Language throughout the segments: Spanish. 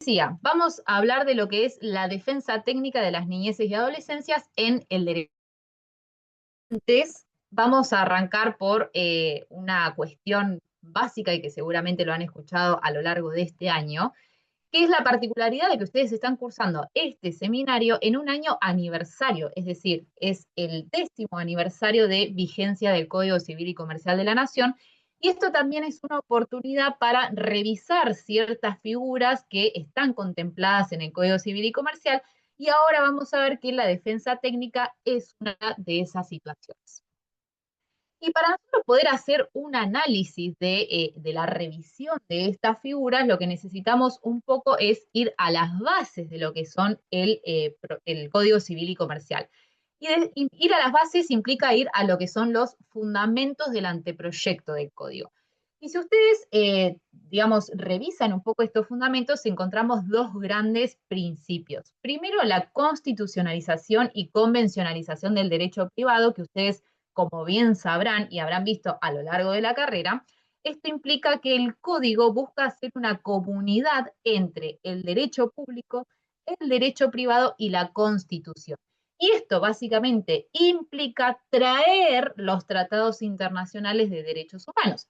decía, vamos a hablar de lo que es la defensa técnica de las niñeces y adolescencias en el derecho. Antes, vamos a arrancar por una cuestión básica y que seguramente lo han escuchado a lo largo de este año, que es la particularidad de que ustedes están cursando este seminario en un año aniversario, es decir, es el 10º aniversario de vigencia del Código Civil y Comercial de la Nación, y esto también es una oportunidad para revisar ciertas figuras que están contempladas en el Código Civil y Comercial, y ahora vamos a ver que la defensa técnica es una de esas situaciones. Y para nosotros poder hacer un análisis de la revisión de estas figuras, lo que necesitamos un poco es ir a las bases de lo que son el Código Civil y Comercial. Y ir a las bases implica ir a lo que son los fundamentos del anteproyecto del código. Y si ustedes, digamos, revisan un poco estos fundamentos, encontramos dos grandes principios. Primero, la constitucionalización y convencionalización del derecho privado, que ustedes, como bien sabrán y habrán visto a lo largo de la carrera, esto implica que el código busca hacer una comunidad entre el derecho público, el derecho privado y la Constitución. Y esto básicamente implica traer los tratados internacionales de derechos humanos.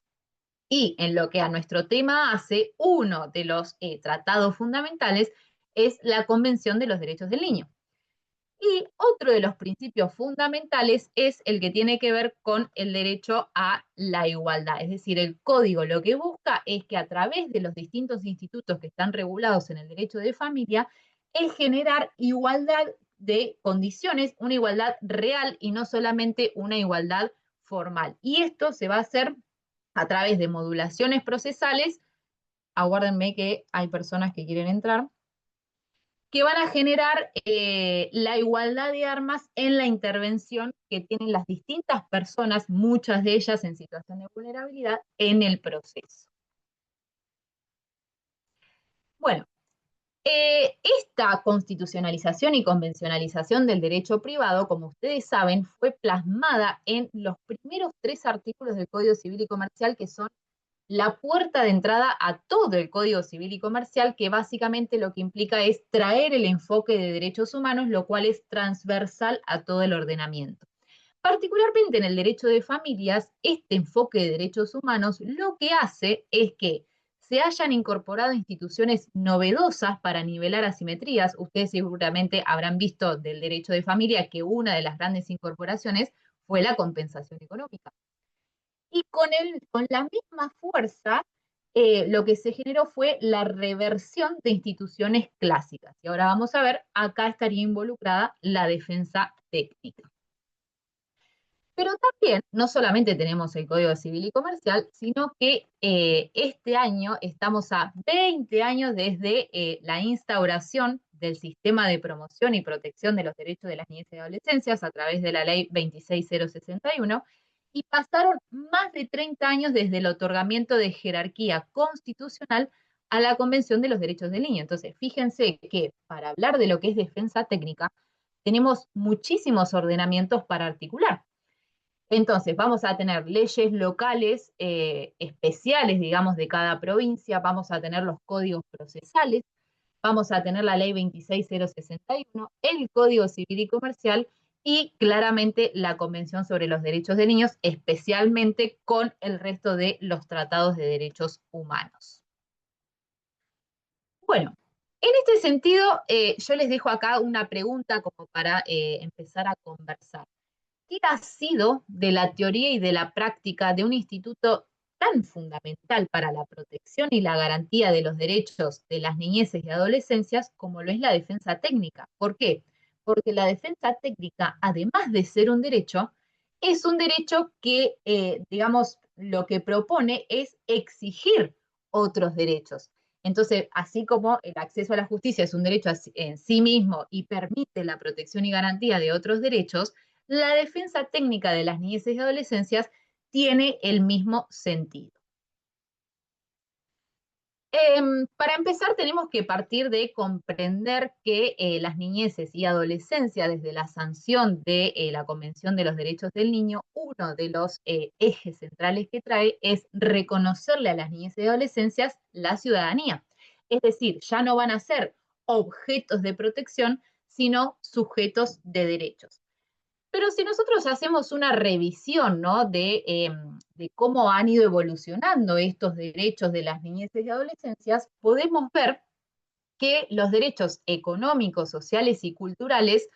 Y en lo que a nuestro tema hace, uno de los tratados fundamentales es la Convención de los Derechos del Niño. Y otro de los principios fundamentales es el que tiene que ver con el derecho a la igualdad. Es decir, el código lo que busca es que a través de los distintos institutos que están regulados en el derecho de familia, es generar igualdad de condiciones, una igualdad real y no solamente una igualdad formal. Y esto se va a hacer a través de modulaciones procesales. Aguárdenme que hay personas que quieren entrar, que van a generar la igualdad de armas en la intervención que tienen las distintas personas, muchas de ellas en situación de vulnerabilidad, en el proceso. Bueno, esta constitucionalización y convencionalización del derecho privado, como ustedes saben, fue plasmada en los primeros 3 artículos del Código Civil y Comercial, que son la puerta de entrada a todo el Código Civil y Comercial, que básicamente lo que implica es traer el enfoque de derechos humanos, lo cual es transversal a todo el ordenamiento. Particularmente en el derecho de familias, este enfoque de derechos humanos lo que hace es que se hayan incorporado instituciones novedosas para nivelar asimetrías. Ustedes seguramente habrán visto del derecho de familia que una de las grandes incorporaciones fue la compensación económica. Y con la misma fuerza, lo que se generó fue la reversión de instituciones clásicas. Y ahora vamos a ver, acá estaría involucrada la defensa técnica. Pero también, no solamente tenemos el Código Civil y Comercial, sino que este año estamos a 20 años desde la instauración del sistema de promoción y protección de los derechos de las niñez y adolescencias a través de la ley 26061, y pasaron más de 30 años desde el otorgamiento de jerarquía constitucional a la Convención de los Derechos del Niño. Entonces, fíjense que para hablar de lo que es defensa técnica, tenemos muchísimos ordenamientos para articular. Entonces, vamos a tener leyes locales especiales, digamos, de cada provincia, vamos a tener los códigos procesales, vamos a tener la ley 26061, el Código Civil y Comercial y claramente la Convención sobre los Derechos de Niños, especialmente con el resto de los tratados de derechos humanos. Bueno, en este sentido, yo les dejo acá una pregunta como para empezar a conversar. ¿Qué ha sido de la teoría y de la práctica de un instituto tan fundamental para la protección y la garantía de los derechos de las niñeces y adolescencias como lo es la defensa técnica? ¿Por qué? Porque la defensa técnica, además de ser un derecho, es un derecho que, digamos, lo que propone es exigir otros derechos. Entonces, así como el acceso a la justicia es un derecho en sí mismo y permite la protección y garantía de otros derechos, la defensa técnica de las niñeces y adolescencias tiene el mismo sentido. Para empezar, tenemos que partir de comprender que las niñeces y adolescencias, desde la sanción de la Convención de los Derechos del Niño, uno de los ejes centrales que trae es reconocerle a las niñeces y adolescencias la ciudadanía. Es decir, ya no van a ser objetos de protección, sino sujetos de derechos. Pero si nosotros hacemos una revisión, ¿no?, de cómo han ido evolucionando estos derechos de las niñeces y adolescencias, podemos ver que los derechos económicos, sociales y culturales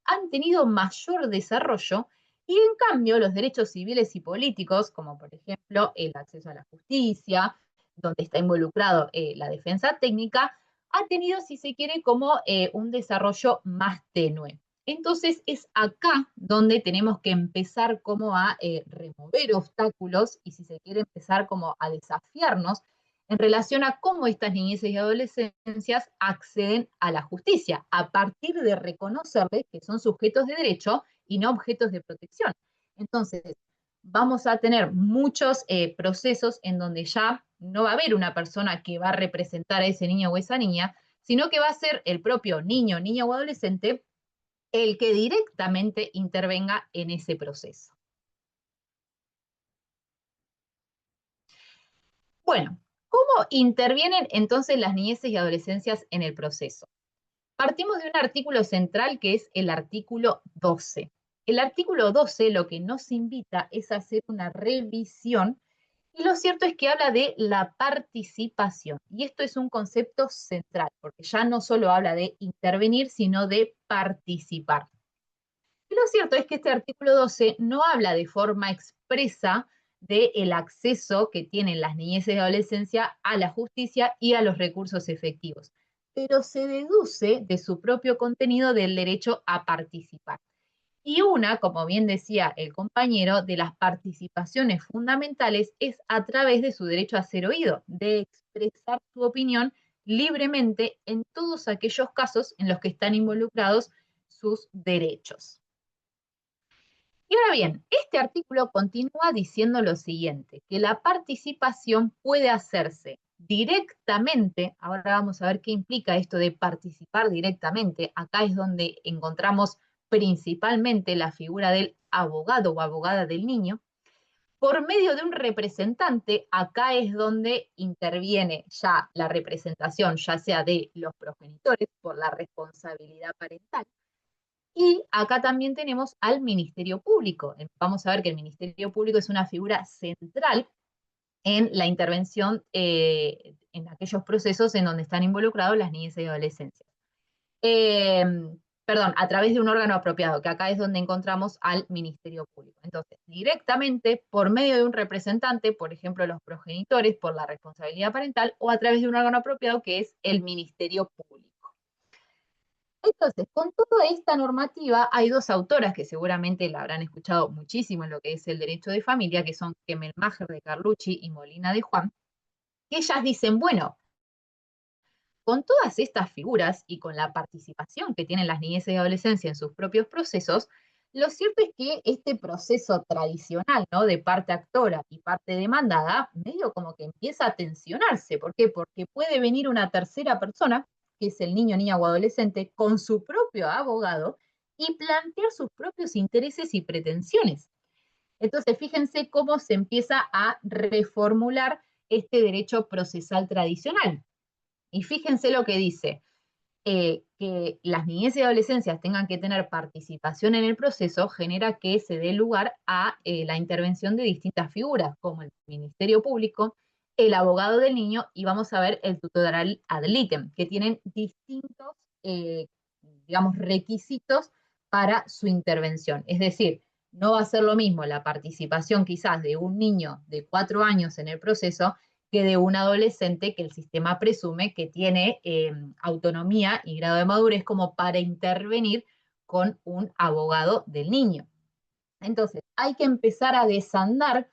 han tenido mayor desarrollo y en cambio los derechos civiles y políticos, como por ejemplo el acceso a la justicia, donde está involucrado la defensa técnica, ha tenido, si se quiere, como un desarrollo más tenue. Entonces es acá donde tenemos que empezar como a remover obstáculos y, si se quiere, empezar como a desafiarnos en relación a cómo estas niñeces y adolescencias acceden a la justicia, a partir de reconocerles que son sujetos de derecho y no objetos de protección. Entonces, vamos a tener muchos procesos en donde ya no va a haber una persona que va a representar a ese niño o esa niña, sino que va a ser el propio niño, niña o adolescente el que directamente intervenga en ese proceso. Bueno, ¿cómo intervienen entonces las niñeces y adolescencias en el proceso? Partimos de un artículo central que es el artículo 12. El artículo 12 lo que nos invita es a hacer una revisión y lo cierto es que habla de la participación. Y esto es un concepto central, porque ya no solo habla de intervenir, sino de participar. Y lo cierto es que este artículo 12 no habla de forma expresa del acceso que tienen las niñeces y adolescencia a la justicia y a los recursos efectivos, pero se deduce de su propio contenido del derecho a participar. Y una, como bien decía el compañero, de las participaciones fundamentales es a través de su derecho a ser oído, de expresar su opinión libremente en todos aquellos casos en los que están involucrados sus derechos. Y ahora bien, este artículo continúa diciendo lo siguiente, que la participación puede hacerse directamente. Ahora vamos a ver qué implica esto de participar directamente. Acá es donde encontramos principalmente la figura del abogado o abogada del niño, por medio de un representante. Acá es donde interviene ya la representación, ya sea de los progenitores por la responsabilidad parental, y acá también tenemos al Ministerio Público. Vamos a ver que el Ministerio Público es una figura central en la intervención en aquellos procesos en donde están involucrados las niñas y adolescencias. Eh, Perdón, a través de un órgano apropiado, que acá es donde encontramos al Ministerio Público. Entonces, directamente, por medio de un representante, por ejemplo, los progenitores, por la responsabilidad parental, o a través de un órgano apropiado, que es el Ministerio Público. Entonces, con toda esta normativa, hay dos autoras que seguramente la habrán escuchado muchísimo en lo que es el derecho de familia, que son Kemmelmacher de Carlucci y Molina de Juan, que ellas dicen, bueno, con todas estas figuras y con la participación que tienen las niñeces y adolescencia en sus propios procesos, lo cierto es que este proceso tradicional, ¿no?, de parte actora y parte demandada, medio como que empieza a tensionarse. ¿Por qué? Porque puede venir una tercera persona, que es el niño, niña o adolescente, con su propio abogado y plantear sus propios intereses y pretensiones. Entonces, fíjense cómo se empieza a reformular este derecho procesal tradicional. Y fíjense lo que dice, que las niñez y adolescencias tengan que tener participación en el proceso genera que se dé lugar a la intervención de distintas figuras, como el Ministerio Público, el abogado del niño y vamos a ver el tutor ad litem, que tienen distintos, eh, digamos, requisitos para su intervención. Es decir, no va a ser lo mismo la participación quizás de un niño de 4 años en el proceso que de un adolescente que el sistema presume que tiene autonomía y grado de madurez como para intervenir con un abogado del niño. Entonces, hay que empezar a desandar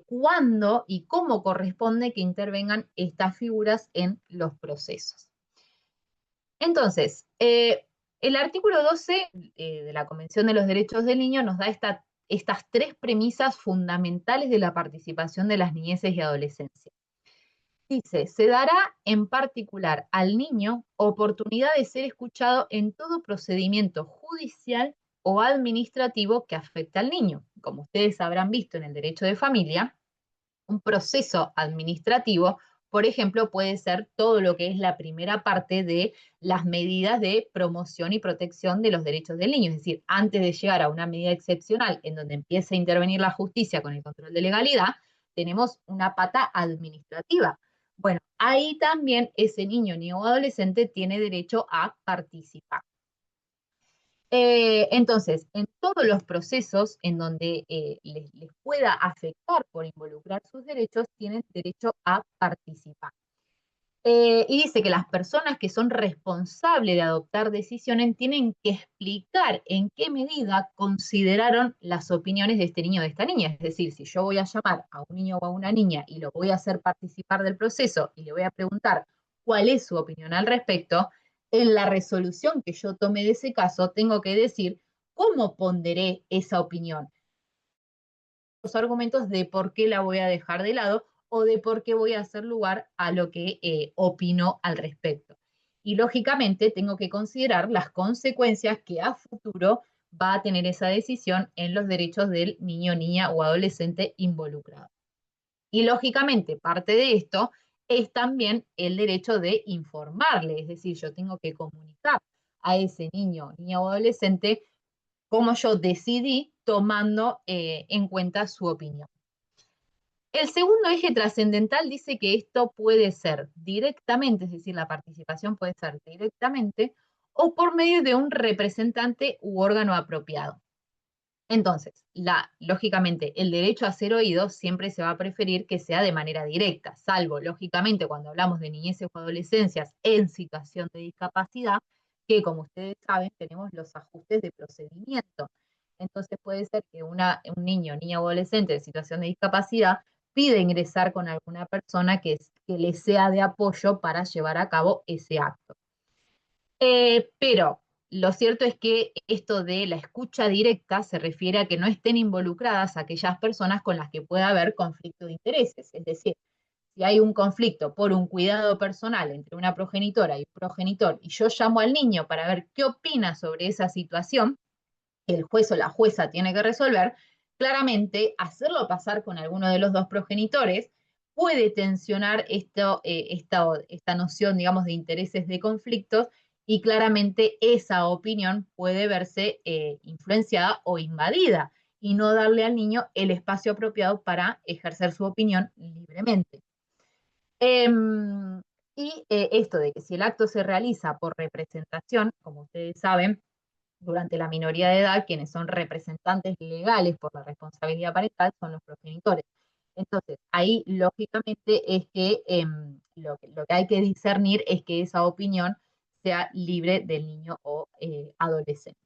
cuándo y cómo corresponde que intervengan estas figuras en los procesos. Entonces, el artículo 12 de la Convención de los Derechos del Niño nos da estas tres premisas fundamentales de la participación de las niñeces y adolescencias. Dice, se dará en particular al niño oportunidad de ser escuchado en todo procedimiento judicial o administrativo que afecte al niño. Como ustedes habrán visto en el derecho de familia, un proceso administrativo Por ejemplo, puede ser todo lo que es la primera parte de las medidas de promoción y protección de los derechos del niño. Es decir, antes de llegar a una medida excepcional en donde empieza a intervenir la justicia con el control de legalidad, tenemos una pata administrativa. Bueno, ahí también ese niño, niño o adolescente tiene derecho a participar. Entonces, en todos los procesos en donde les pueda afectar por involucrar sus derechos, tienen derecho a participar. Y dice que las personas que son responsables de adoptar decisiones tienen que explicar en qué medida consideraron las opiniones de este niño o de esta niña. Es decir, si yo voy a llamar a un niño o a una niña y lo voy a hacer participar del proceso y le voy a preguntar cuál es su opinión al respecto, en la resolución que yo tome de ese caso tengo que decir cómo ponderé esa opinión, los argumentos de por qué la voy a dejar de lado o de por qué voy a hacer lugar a lo que opino al respecto. Y lógicamente tengo que considerar las consecuencias que a futuro va a tener esa decisión en los derechos del niño, niña o adolescente involucrado. Y lógicamente parte de esto es también el derecho de informarle, es decir, yo tengo que comunicar a ese niño, niña o adolescente cómo yo decidí tomando en cuenta su opinión. El segundo eje trascendental dice que esto puede ser directamente, es decir, la participación puede ser directamente o por medio de un representante u órgano apropiado. Entonces, lógicamente, el derecho a ser oído siempre se va a preferir que sea de manera directa, salvo, lógicamente, cuando hablamos de niñeces o adolescencias en situación de discapacidad, que como ustedes saben, tenemos los ajustes de procedimiento. Entonces puede ser que un niño, niña o adolescente en situación de discapacidad pide ingresar con alguna persona que le sea de apoyo para llevar a cabo ese acto. Pero lo cierto es que esto de la escucha directa se refiere a que no estén involucradas aquellas personas con las que pueda haber conflicto de intereses. Es decir, si hay un conflicto por un cuidado personal entre una progenitora y un progenitor y yo llamo al niño para ver qué opina sobre esa situación, el juez o la jueza tiene que resolver, claramente hacerlo pasar con alguno de los dos progenitores puede tensionar esta noción, digamos, de intereses de conflictos y claramente esa opinión puede verse influenciada o invadida y no darle al niño el espacio apropiado para ejercer su opinión libremente. Esto de que si el acto se realiza por representación, como ustedes saben, durante la minoría de edad, quienes son representantes legales por la responsabilidad parental son los progenitores. Entonces, ahí lógicamente es que lo que hay que discernir es que esa opinión sea libre del niño o adolescente.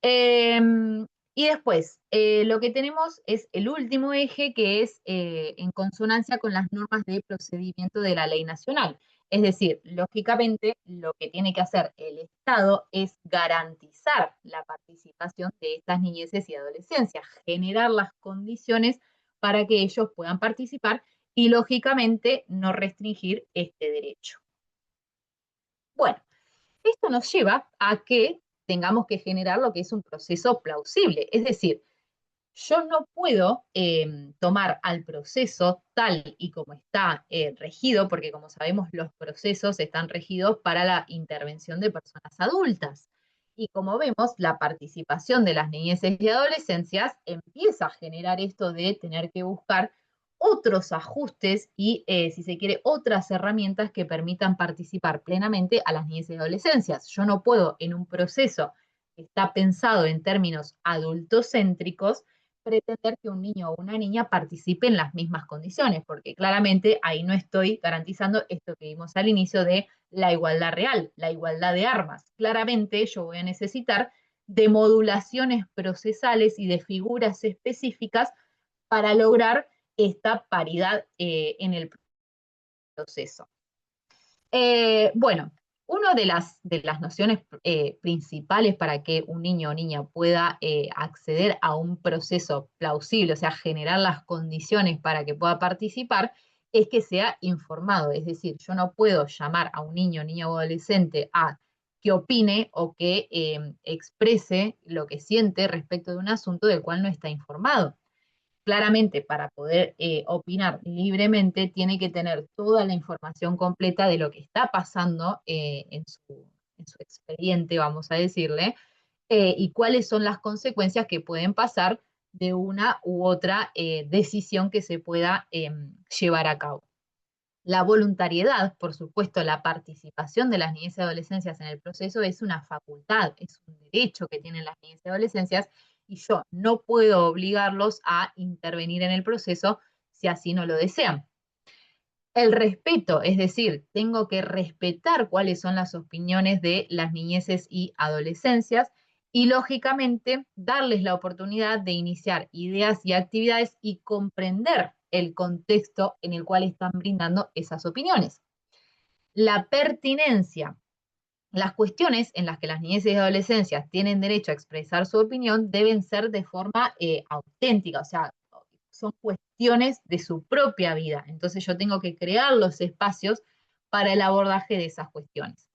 Y después, lo que tenemos es el último eje, que es en consonancia con las normas de procedimiento de la ley nacional. Es decir, lógicamente, lo que tiene que hacer el Estado es garantizar la participación de estas niñeces y adolescencias, generar las condiciones para que ellos puedan participar y, lógicamente, no restringir este derecho. Bueno, esto nos lleva a que tengamos que generar lo que es un proceso plausible. Es decir, yo no puedo tomar al proceso tal y como está regido, porque como sabemos los procesos están regidos para la intervención de personas adultas. Y como vemos, la participación de las niñeces y adolescencias empieza a generar esto de tener que buscar otros ajustes y, si se quiere, otras herramientas que permitan participar plenamente a las niñeces y adolescencias. Yo no puedo, en un proceso que está pensado en términos adultocéntricos, pretender que un niño o una niña participe en las mismas condiciones, porque claramente ahí no estoy garantizando esto que vimos al inicio de la igualdad real, la igualdad de armas. Claramente yo voy a necesitar de modulaciones procesales y de figuras específicas para lograr esta paridad en el proceso. Bueno, una de las nociones principales para que un niño o niña pueda acceder a un proceso plausible, o sea, generar las condiciones para que pueda participar, es que sea informado. Es decir, yo no puedo llamar a un niño, niña o adolescente a que opine o que exprese lo que siente respecto de un asunto del cual no está informado. claramente para poder opinar libremente tiene que tener toda la información completa de lo que está pasando en su expediente, vamos a decirle, y cuáles son las consecuencias que pueden pasar de una u otra decisión que se pueda llevar a cabo. La voluntariedad, por supuesto, la participación de las niñez y adolescencias en el proceso es una facultad, es un derecho que tienen las niñez y adolescencias, y yo no puedo obligarlos a intervenir en el proceso si así no lo desean. El respeto, es decir, tengo que respetar cuáles son las opiniones de las niñeces y adolescencias y, lógicamente, darles la oportunidad de iniciar ideas y actividades y comprender el contexto en el cual están brindando esas opiniones. La pertinencia. Las cuestiones en las que las niñeces y adolescencias tienen derecho a expresar su opinión deben ser de forma auténtica, o sea, son cuestiones de su propia vida. Entonces yo tengo que crear los espacios para el abordaje de esas cuestiones.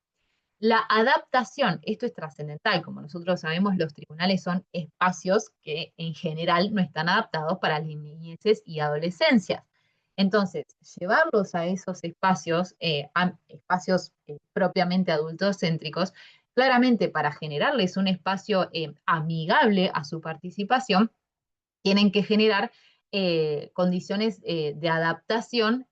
La adaptación, esto es trascendental, como nosotros sabemos, los tribunales son espacios que en general no están adaptados para las niñeces y adolescencias. Entonces, llevarlos a esos espacios, espacios propiamente adultocéntricos, claramente para generarles un espacio amigable a su participación, tienen que generar condiciones de adaptación,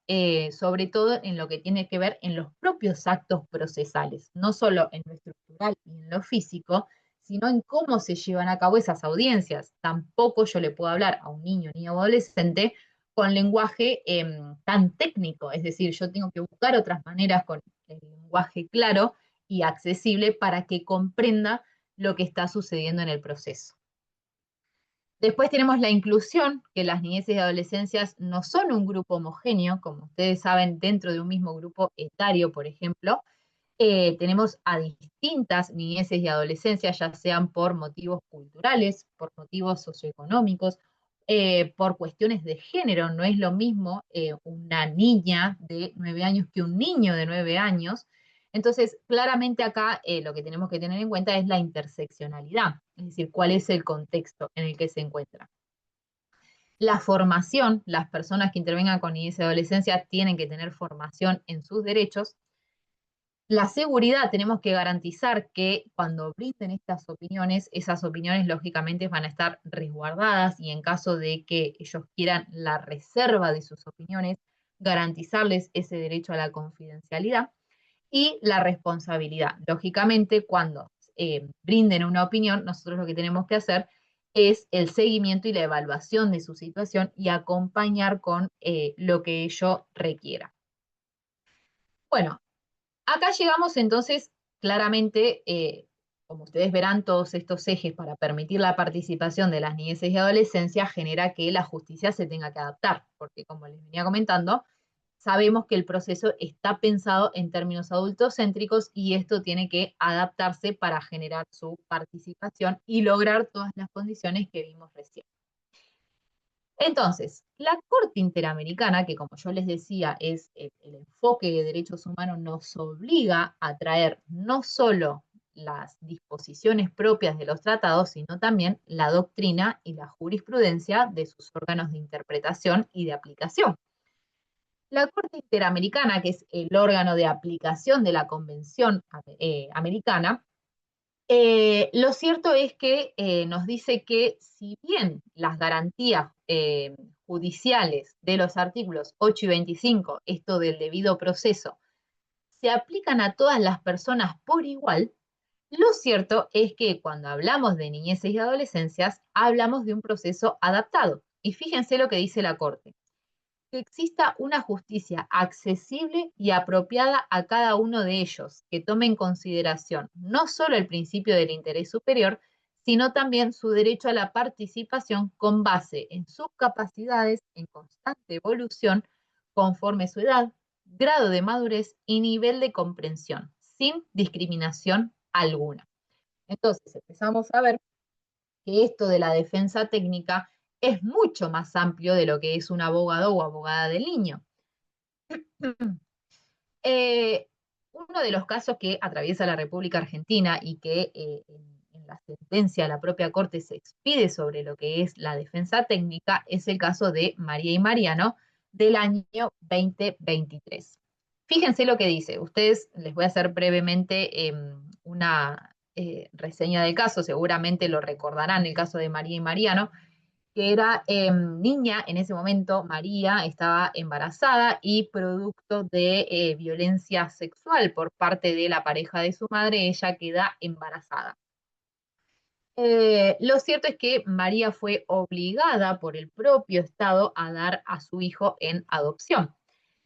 sobre todo en lo que tiene que ver en los propios actos procesales, no solo en lo estructural y en lo físico, sino en cómo se llevan a cabo esas audiencias. Tampoco yo le puedo hablar a un niño ni a un adolescente con lenguaje tan técnico, es decir, yo tengo que buscar otras maneras con el lenguaje claro y accesible para que comprenda lo que está sucediendo en el proceso. Después tenemos la inclusión, que las niñeces y adolescencias no son un grupo homogéneo, como ustedes saben, dentro de un mismo grupo etario, por ejemplo, tenemos a distintas niñeces y adolescencias, ya sean por motivos culturales, por motivos socioeconómicos, por cuestiones de género. No es lo mismo una niña de 9 años que un niño de 9 años. Entonces, claramente acá lo que tenemos que tener en cuenta es la interseccionalidad, es decir, cuál es el contexto en el que se encuentra. La formación, las personas que intervengan con niñez y adolescencia tienen que tener formación en sus derechos. La seguridad, tenemos que garantizar que cuando brinden estas opiniones, esas opiniones lógicamente van a estar resguardadas y en caso de que ellos quieran la reserva de sus opiniones, garantizarles ese derecho a la confidencialidad. Y la responsabilidad. Lógicamente, cuando brinden una opinión, nosotros lo que tenemos que hacer es el seguimiento y la evaluación de su situación y acompañar con lo que ello requiera. Bueno, acá llegamos entonces claramente, como ustedes verán, todos estos ejes para permitir la participación de las niñeces y adolescencias genera que la justicia se tenga que adaptar, porque como les venía comentando, sabemos que el proceso está pensado en términos adultocéntricos y esto tiene que adaptarse para generar su participación y lograr todas las condiciones que vimos recién. Entonces, la Corte Interamericana, que como yo les decía, es el enfoque de derechos humanos, nos obliga a traer no solo las disposiciones propias de los tratados, sino también la doctrina y la jurisprudencia de sus órganos de interpretación y de aplicación. La Corte Interamericana, que es el órgano de aplicación de la Convención Americana, lo cierto es que nos dice que si bien las garantías judiciales de los artículos 8 y 25, esto del debido proceso, se aplican a todas las personas por igual, lo cierto es que cuando hablamos de niñeces y adolescencias, hablamos de un proceso adaptado. Y fíjense lo que dice la Corte: que exista una justicia accesible y apropiada a cada uno de ellos, que tome en consideración no solo el principio del interés superior, sino también su derecho a la participación con base en sus capacidades en constante evolución conforme su edad, grado de madurez y nivel de comprensión, sin discriminación alguna. Entonces empezamos a ver que esto de la defensa técnica es mucho más amplio de lo que es un abogado o abogada del niño. Uno de los casos que atraviesa la República Argentina y que en la sentencia de la propia Corte se expide sobre lo que es la defensa técnica, es el caso de María y Mariano del año 2023. Fíjense lo que dice. Ustedes, les voy a hacer brevemente una reseña del caso, seguramente lo recordarán, el caso de María y Mariano, que era niña en ese momento. María estaba embarazada y producto de violencia sexual por parte de la pareja de su madre, ella queda embarazada. Lo cierto es que María fue obligada por el propio Estado a dar a su hijo en adopción.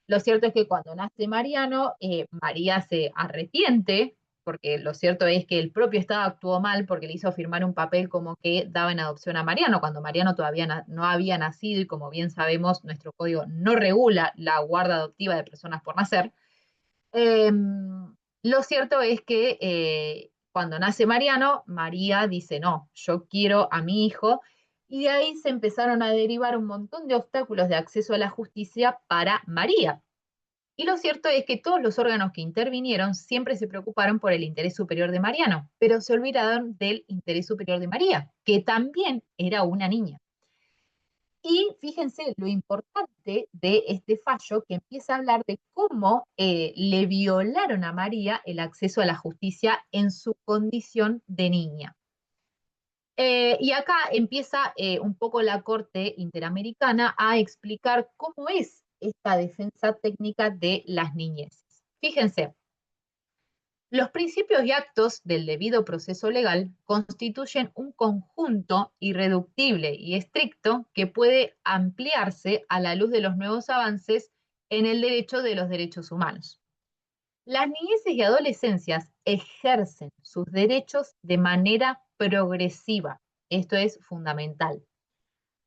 Lo cierto es que cuando nace Mariano, María se arrepiente, porque lo cierto es que el propio Estado actuó mal porque le hizo firmar un papel como que daba en adopción a Mariano, cuando Mariano todavía no había nacido y como bien sabemos, nuestro código no regula la guarda adoptiva de personas por nacer. Eh, lo cierto es que cuando nace Mariano, María dice, no, yo quiero a mi hijo, y de ahí se empezaron a derivar un montón de obstáculos de acceso a la justicia para María. Y lo cierto es que todos los órganos que intervinieron siempre se preocuparon por el interés superior de Mariano, pero se olvidaron del interés superior de María, que también era una niña. Y fíjense lo importante de este fallo, que empieza a hablar de cómo le violaron a María el acceso a la justicia en su condición de niña. Y acá empieza un poco la Corte Interamericana a explicar cómo es esta defensa técnica de las niñeces. Fíjense, los principios y actos del debido proceso legal constituyen un conjunto irreductible y estricto que puede ampliarse a la luz de los nuevos avances en el derecho de los derechos humanos. Las niñeces y adolescencias ejercen sus derechos de manera progresiva. Esto es fundamental,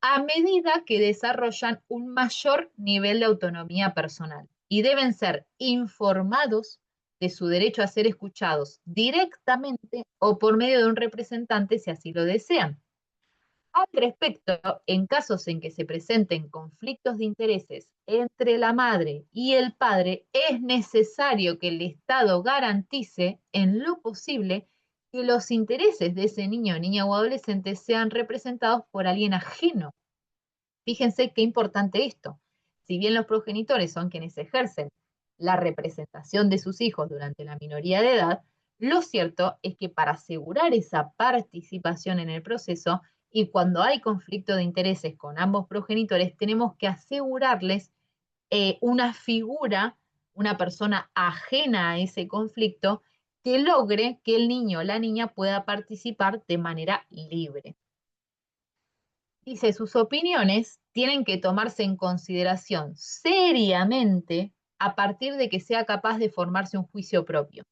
a medida que desarrollan un mayor nivel de autonomía personal y deben ser informados de su derecho a ser escuchados directamente o por medio de un representante si así lo desean. Al respecto, en casos en que se presenten conflictos de intereses entre la madre y el padre, es necesario que el Estado garantice en lo posible que los intereses de ese niño, niña o adolescente sean representados por alguien ajeno. Fíjense qué importante esto. Si bien los progenitores son quienes ejercen la representación de sus hijos durante la minoría de edad, lo cierto es que para asegurar esa participación en el proceso y cuando hay conflicto de intereses con ambos progenitores, tenemos que asegurarles una figura, una persona ajena a ese conflicto que logre que el niño o la niña pueda participar de manera libre. Dice, sus opiniones tienen que tomarse en consideración seriamente a partir de que sea capaz de formarse un juicio propio,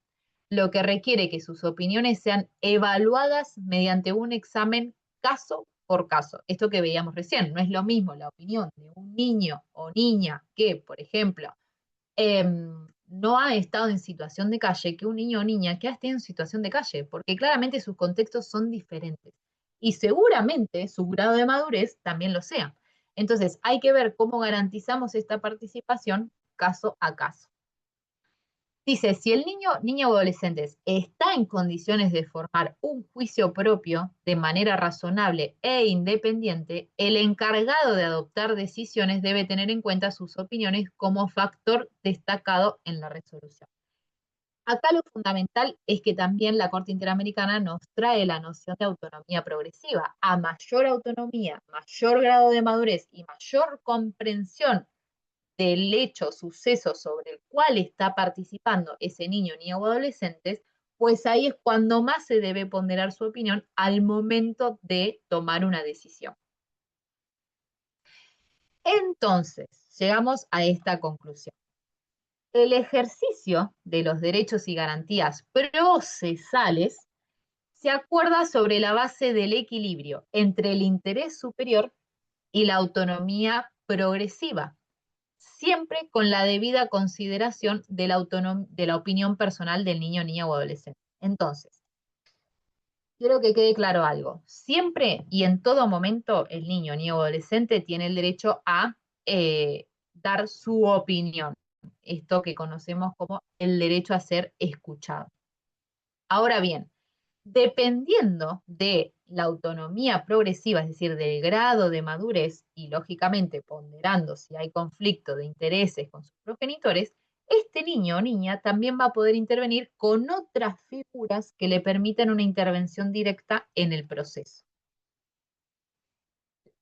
lo que requiere que sus opiniones sean evaluadas mediante un examen caso por caso. Esto que veíamos recién, no es lo mismo la opinión de un niño o niña que, por ejemplo, no ha estado en situación de calle que un niño o niña que ha estado en situación de calle, porque claramente sus contextos son diferentes y seguramente su grado de madurez también lo sea. Entonces, hay que ver cómo garantizamos esta participación caso a caso. Dice, si el niño, niña o adolescente está en condiciones de formar un juicio propio de manera razonable e independiente, el encargado de adoptar decisiones debe tener en cuenta sus opiniones como factor destacado en la resolución. Acá lo fundamental es que también la Corte Interamericana nos trae la noción de autonomía progresiva. A mayor autonomía, mayor grado de madurez y mayor comprensión del hecho, suceso sobre el cual está participando ese niño, niña o adolescente, pues ahí es cuando más se debe ponderar su opinión al momento de tomar una decisión. Entonces, llegamos a esta conclusión. El ejercicio de los derechos y garantías procesales se acuerda sobre la base del equilibrio entre el interés superior y la autonomía progresiva, siempre con la debida consideración de la opinión personal del niño, niña o adolescente. Entonces, quiero que quede claro algo. Siempre y en todo momento el niño, niña o adolescente tiene el derecho a dar su opinión. Esto que conocemos como el derecho a ser escuchado. Ahora bien, Dependiendo de la autonomía progresiva, es decir, del grado de madurez y lógicamente ponderando si hay conflicto de intereses con sus progenitores, este niño o niña también va a poder intervenir con otras figuras que le permitan una intervención directa en el proceso.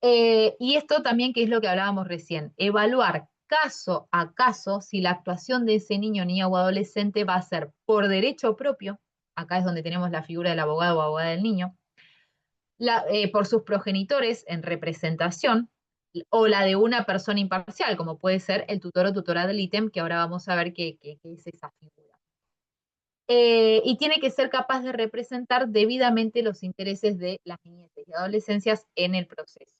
Y esto también, que es lo que hablábamos recién, evaluar caso a caso si la actuación de ese niño, niña o adolescente va a ser por derecho propio, acá es donde tenemos la figura del abogado o abogada del niño, por sus progenitores en representación, o la de una persona imparcial, como puede ser el tutor o tutora del ítem, que ahora vamos a ver qué es esa figura. Y tiene que ser capaz de representar debidamente los intereses de las niñeces y adolescencias en el proceso.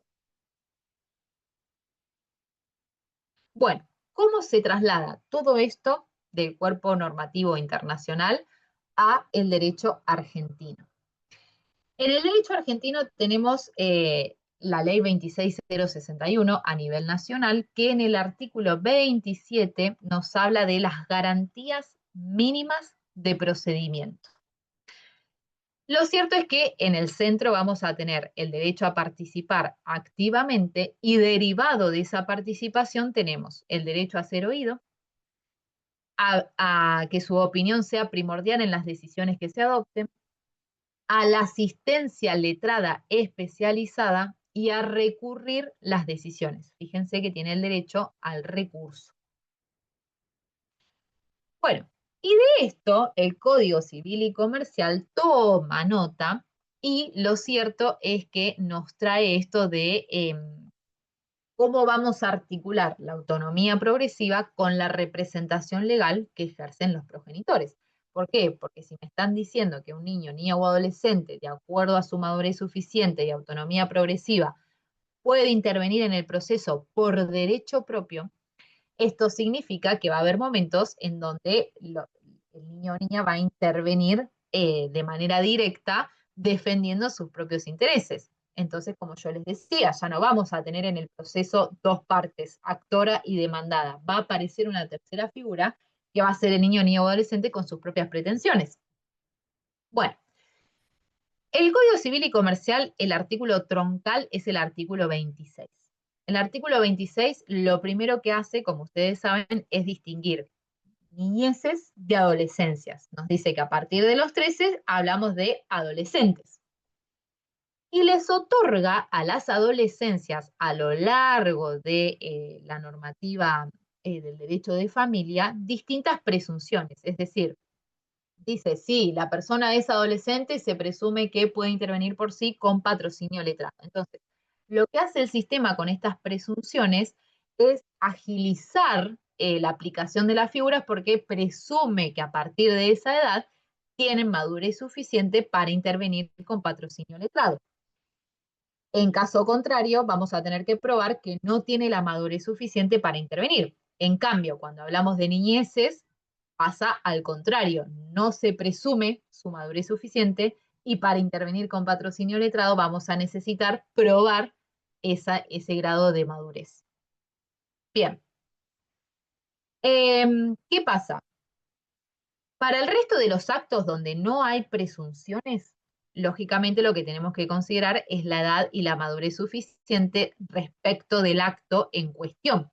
Bueno, ¿cómo se traslada todo esto del cuerpo normativo internacional a el derecho argentino? En el derecho argentino tenemos la ley 26061 a nivel nacional, que en el artículo 27 nos habla de las garantías mínimas de procedimiento. Lo cierto es que en el centro vamos a tener el derecho a participar activamente y derivado de esa participación tenemos el derecho a ser oído, a que su opinión sea primordial en las decisiones que se adopten, a la asistencia letrada especializada y a recurrir las decisiones. Fíjense que tiene el derecho al recurso. Bueno, y de esto el Código Civil y Comercial toma nota y lo cierto es que nos trae esto de cómo vamos a articular la autonomía progresiva con la representación legal que ejercen los progenitores. ¿Por qué? Porque si me están diciendo que un niño, niña o adolescente, de acuerdo a su madurez suficiente y autonomía progresiva, puede intervenir en el proceso por derecho propio, esto significa que va a haber momentos en donde el niño o niña va a intervenir de manera directa defendiendo sus propios intereses. Entonces, como yo les decía, ya no vamos a tener en el proceso dos partes, actora y demandada. Va a aparecer una tercera figura que va a ser el niño, niña o adolescente con sus propias pretensiones. Bueno, el Código Civil y Comercial, el artículo troncal es el artículo 26. El artículo 26 lo primero que hace, como ustedes saben, es distinguir niñeces de adolescencias. Nos dice que a partir de los 13 hablamos de adolescentes. Y les otorga a las adolescencias a lo largo de la normativa del derecho de familia distintas presunciones. Es decir, dice, sí, la persona es adolescente y se presume que puede intervenir por sí con patrocinio letrado. Entonces, lo que hace el sistema con estas presunciones es agilizar la aplicación de las figuras porque presume que a partir de esa edad tienen madurez suficiente para intervenir con patrocinio letrado. En caso contrario, vamos a tener que probar que no tiene la madurez suficiente para intervenir. En cambio, cuando hablamos de niñeces, pasa al contrario, no se presume su madurez suficiente y para intervenir con patrocinio letrado vamos a necesitar probar ese grado de madurez. Bien, ¿qué pasa? Para el resto de los actos donde no hay presunciones, lógicamente lo que tenemos que considerar es la edad y la madurez suficiente respecto del acto en cuestión.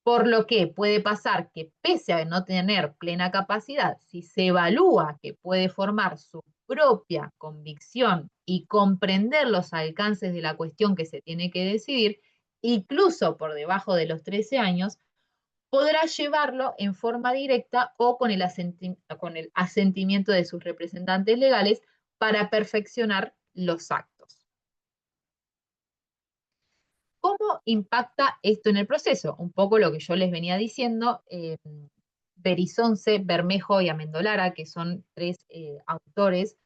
Por lo que puede pasar que pese a no tener plena capacidad, si se evalúa que puede formar su propia convicción y comprender los alcances de la cuestión que se tiene que decidir, incluso por debajo de los 13 años, podrá llevarlo en forma directa o con el asentimiento de sus representantes legales para perfeccionar los actos. ¿Cómo impacta esto en el proceso? Un poco lo que yo les venía diciendo, Berizonce, Bermejo y Amendolara, que son tres autores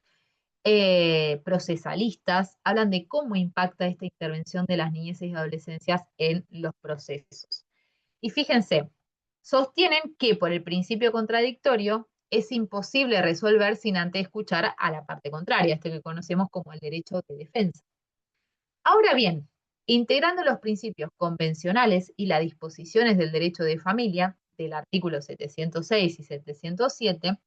procesalistas, hablan de cómo impacta esta intervención de las niñeces y adolescencias en los procesos. Y fíjense, sostienen que por el principio contradictorio es imposible resolver sin antes escuchar a la parte contraria, esto que conocemos como el derecho de defensa. Ahora bien, integrando los principios convencionales y las disposiciones del derecho de familia, del artículo 706 y 707,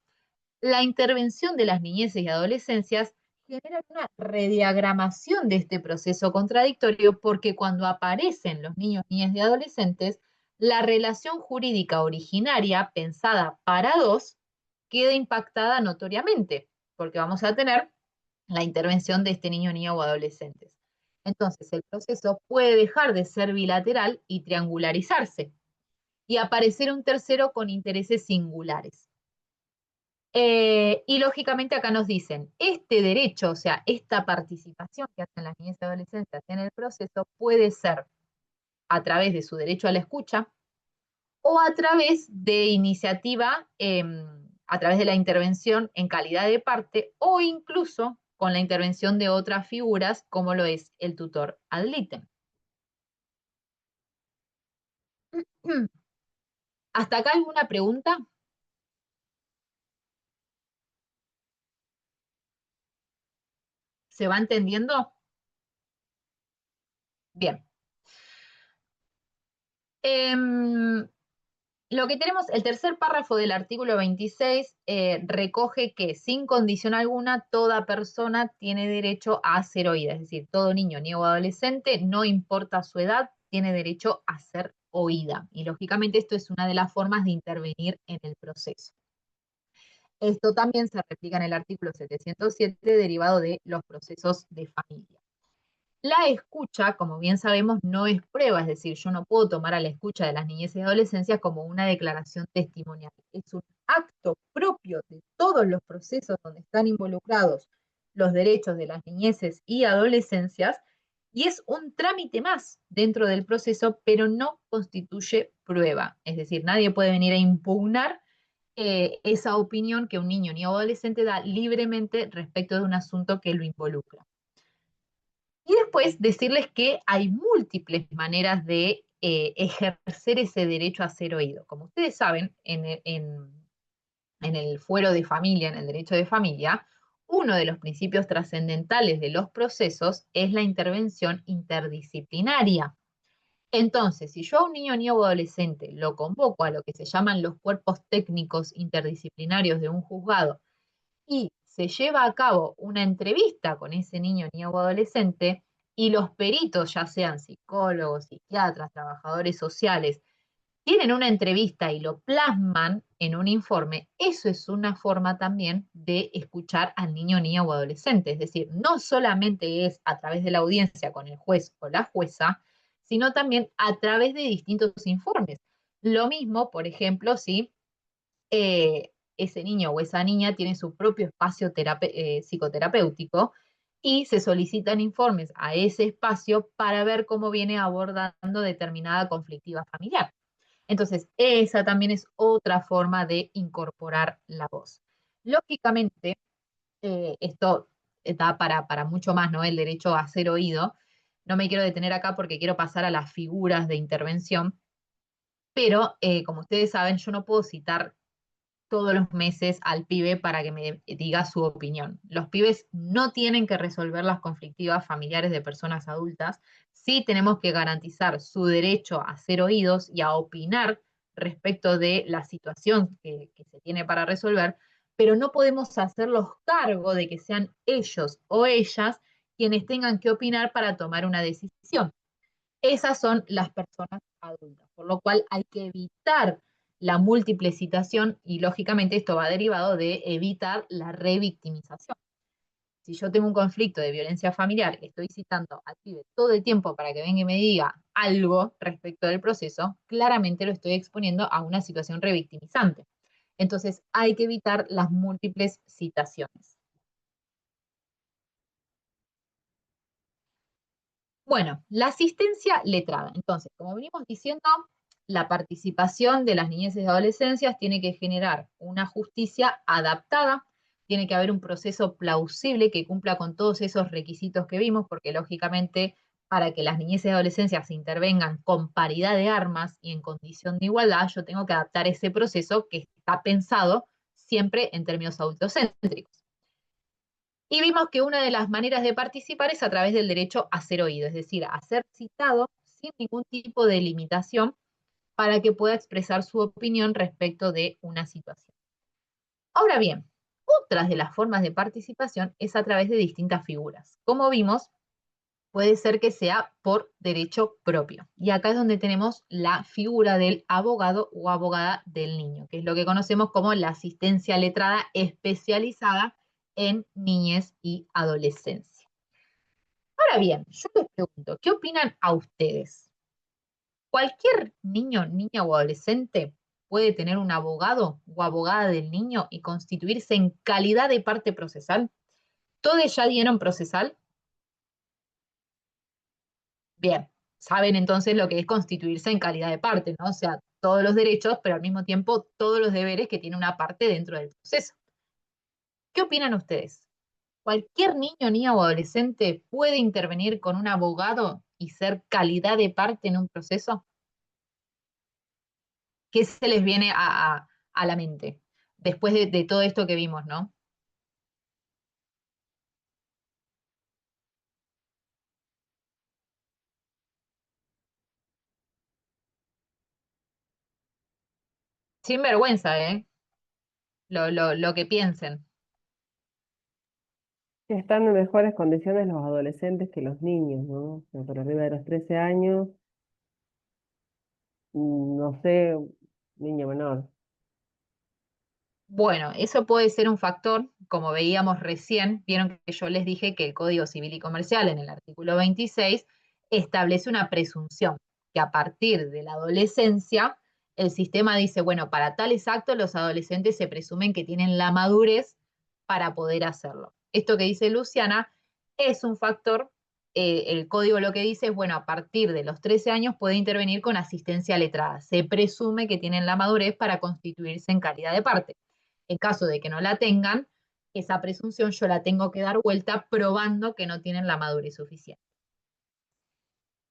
La intervención de las niñeces y adolescencias genera una rediagramación de este proceso contradictorio porque cuando aparecen los niños, niñas y adolescentes, la relación jurídica originaria pensada para dos queda impactada notoriamente, porque vamos a tener la intervención de este niño, niña o adolescentes. Entonces, el proceso puede dejar de ser bilateral y triangularizarse y aparecer un tercero con intereses singulares. Y lógicamente acá nos dicen, este derecho, o sea, esta participación que hacen las niñas y adolescentes en el proceso puede ser a través de su derecho a la escucha o a través de iniciativa, a través de la intervención en calidad de parte o incluso con la intervención de otras figuras como lo es el tutor ad litem. ¿Hasta acá alguna pregunta? ¿Se va entendiendo? Bien. Em, Lo que tenemos, el tercer párrafo del artículo 26 recoge que sin condición alguna toda persona tiene derecho a ser oída, es decir, todo niño, niño o adolescente, no importa su edad, tiene derecho a ser oída. Y lógicamente esto es una de las formas de intervenir en el proceso. Esto también se replica en el artículo 707 derivado de los procesos de familia. La escucha, como bien sabemos, no es prueba, es decir, yo no puedo tomar a la escucha de las niñeces y adolescencias como una declaración testimonial. Es un acto propio de todos los procesos donde están involucrados los derechos de las niñeces y adolescencias y es un trámite más dentro del proceso, pero no constituye prueba. Es decir, nadie puede venir a impugnar esa opinión que un niño ni adolescente da libremente respecto de un asunto que lo involucra. Y después decirles que hay múltiples maneras de ejercer ese derecho a ser oído. Como ustedes saben, en el fuero de familia, en el derecho de familia, uno de los principios trascendentales de los procesos es la intervención interdisciplinaria. Entonces, si yo a un niño, niño o adolescente lo convoco a lo que se llaman los cuerpos técnicos interdisciplinarios de un juzgado y se lleva a cabo una entrevista con ese niño, niño o adolescente, y los peritos, ya sean psicólogos, psiquiatras, trabajadores sociales, tienen una entrevista y lo plasman en un informe, eso es una forma también de escuchar al niño, niña o adolescente. Es decir, no solamente es a través de la audiencia con el juez o la jueza, sino también a través de distintos informes. Lo mismo, por ejemplo, si ese niño o esa niña tiene su propio espacio psicoterapéutico y se solicitan informes a ese espacio para ver cómo viene abordando determinada conflictiva familiar. Entonces, esa también es otra forma de incorporar la voz. Lógicamente, esto da para mucho más, ¿no? El derecho a ser oído. No me quiero detener acá porque quiero pasar a las figuras de intervención, pero como ustedes saben, yo no puedo citar todos los meses al pibe para que me diga su opinión. Los pibes no tienen que resolver las conflictivas familiares de personas adultas, sí tenemos que garantizar su derecho a ser oídos y a opinar respecto de la situación que se tiene para resolver, pero no podemos hacerlos cargo de que sean ellos o ellas quienes tengan que opinar para tomar una decisión. Esas son las personas adultas, por lo cual hay que evitar la múltiple citación y lógicamente esto va derivado de evitar la revictimización. Si yo tengo un conflicto de violencia familiar, estoy citando al pibe todo el tiempo para que venga y me diga algo respecto del proceso, claramente lo estoy exponiendo a una situación revictimizante. Entonces hay que evitar las múltiples citaciones. Bueno, la asistencia letrada. Entonces, como venimos diciendo, la participación de las niñeces y adolescencias tiene que generar una justicia adaptada, tiene que haber un proceso plausible que cumpla con todos esos requisitos que vimos, porque lógicamente para que las niñeces y adolescencias intervengan con paridad de armas y en condición de igualdad, yo tengo que adaptar ese proceso que está pensado siempre en términos adultocéntricos. Y vimos que una de las maneras de participar es a través del derecho a ser oído, es decir, a ser citado sin ningún tipo de limitación para que pueda expresar su opinión respecto de una situación. Ahora bien, Otras de las formas de participación es a través de distintas figuras. Como vimos, puede ser que sea por derecho propio. Y acá es donde tenemos la figura del abogado o abogada del niño, que es lo que conocemos como la asistencia letrada especializada en niñez y adolescencia. Ahora bien, yo les pregunto, ¿qué opinan a ustedes? ¿Cualquier niño, niña o adolescente puede tener un abogado o abogada del niño y constituirse en calidad de parte procesal? ¿Todos ya dieron procesal? Bien, saben entonces lo que es constituirse en calidad de parte, ¿no? O sea, todos los derechos, pero al mismo tiempo todos los deberes que tiene una parte dentro del proceso. ¿Qué opinan ustedes? ¿Cualquier niño, niña o adolescente puede intervenir con un abogado y ser calidad de parte en un proceso? ¿Qué se les viene a la mente después de todo esto que vimos, ¿no? Sin vergüenza, ¿eh? Lo que piensen. Están en mejores condiciones los adolescentes que los niños, ¿no? O sea, por arriba de los 13 años, no sé, niño menor. Bueno, eso puede ser un factor, como veíamos recién, vieron que yo les dije que el Código Civil y Comercial en el artículo 26 establece una presunción, que a partir de la adolescencia el sistema dice, bueno, para tales actos los adolescentes se presumen que tienen la madurez para poder hacerlo. Esto que dice Luciana es un factor, el código lo que dice es, bueno, a partir de los 13 años puede intervenir con asistencia letrada. Se presume que tienen la madurez para constituirse en calidad de parte. En caso de que no la tengan, esa presunción yo la tengo que dar vuelta probando que no tienen la madurez suficiente.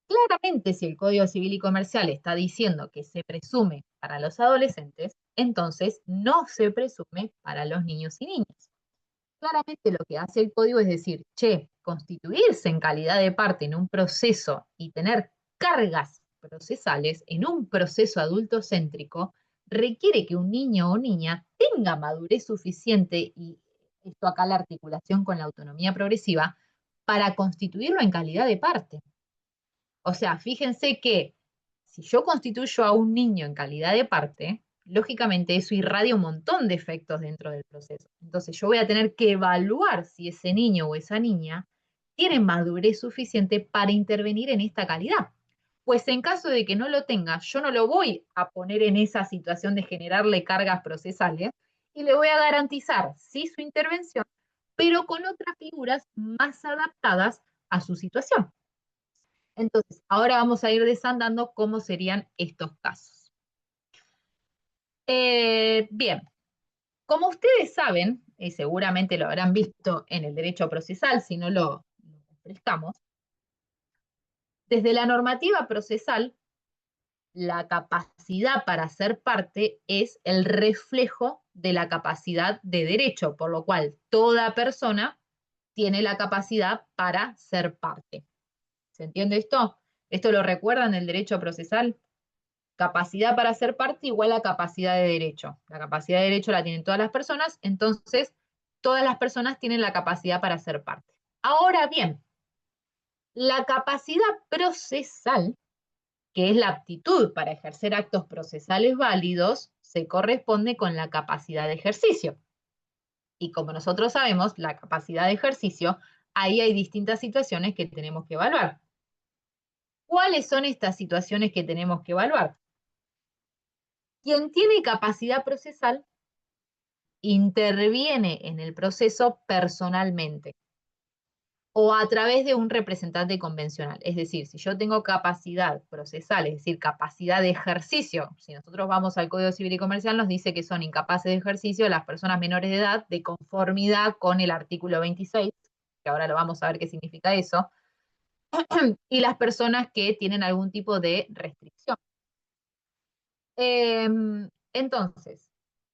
Claramente, si el Código Civil y Comercial está diciendo que se presume para los adolescentes, entonces no se presume para los niños y niñas. Claramente lo que hace el código es decir, che, constituirse en calidad de parte en un proceso y tener cargas procesales en un proceso adultocéntrico requiere que un niño o niña tenga madurez suficiente, y esto acá la articulación con la autonomía progresiva, para constituirlo en calidad de parte. O sea, fíjense que si yo constituyo a un niño en calidad de parte, lógicamente eso irradia un montón de efectos dentro del proceso. Entonces yo voy a tener que evaluar si ese niño o esa niña tiene madurez suficiente para intervenir en esta calidad. Pues en caso de que no lo tenga, yo no lo voy a poner en esa situación de generarle cargas procesales y le voy a garantizar, sí, su intervención, pero con otras figuras más adaptadas a su situación. Entonces, ahora vamos a ir desandando cómo serían estos casos. Bien, como ustedes saben, y seguramente lo habrán visto en el derecho procesal, si no lo refrescamos, desde la normativa procesal, la capacidad para ser parte es el reflejo de la capacidad de derecho, por lo cual toda persona tiene la capacidad para ser parte. ¿Se entiende esto? ¿Esto lo recuerdan del derecho procesal? Capacidad para ser parte igual a capacidad de derecho. La capacidad de derecho la tienen todas las personas, entonces todas las personas tienen la capacidad para ser parte. Ahora bien, la capacidad procesal, que es la aptitud para ejercer actos procesales válidos, se corresponde con la capacidad de ejercicio. Y como nosotros sabemos, la capacidad de ejercicio, ahí hay distintas situaciones que tenemos que evaluar. ¿Cuáles son estas situaciones que tenemos que evaluar? Quien tiene capacidad procesal interviene en el proceso personalmente o a través de un representante convencional. Es decir, si yo tengo capacidad procesal, es decir, capacidad de ejercicio, si nosotros vamos al Código Civil y Comercial, nos dice que son incapaces de ejercicio las personas menores de edad de conformidad con el artículo 26, que ahora lo vamos a ver qué significa eso, y las personas que tienen algún tipo de restricción. Entonces,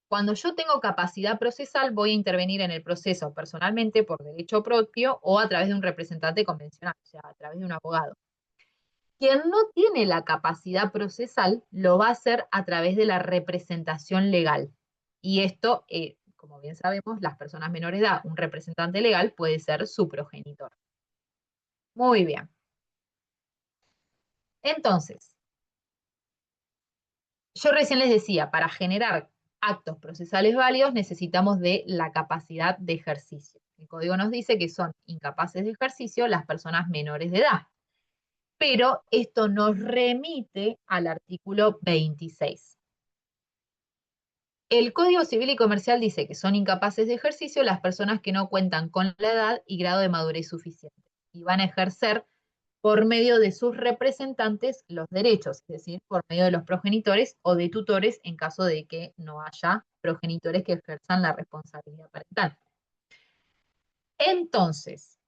cuando yo tengo capacidad procesal, voy a intervenir en el proceso personalmente por derecho propio o a través de un representante convencional, o sea, a través de un abogado. Quien no tiene la capacidad procesal lo va a hacer a través de la representación legal. Y esto, como bien sabemos, las personas menores de edad, un representante legal puede ser su progenitor. Muy bien. Entonces, yo recién les decía, para generar actos procesales válidos necesitamos de la capacidad de ejercicio. El código nos dice que son incapaces de ejercicio las personas menores de edad, pero esto nos remite al artículo 26. El Código Civil y Comercial dice que son incapaces de ejercicio las personas que no cuentan con la edad y grado de madurez suficiente y van a ejercer por medio de sus representantes los derechos, es decir, por medio de los progenitores o de tutores en caso de que no haya progenitores que ejerzan la responsabilidad parental. Entonces,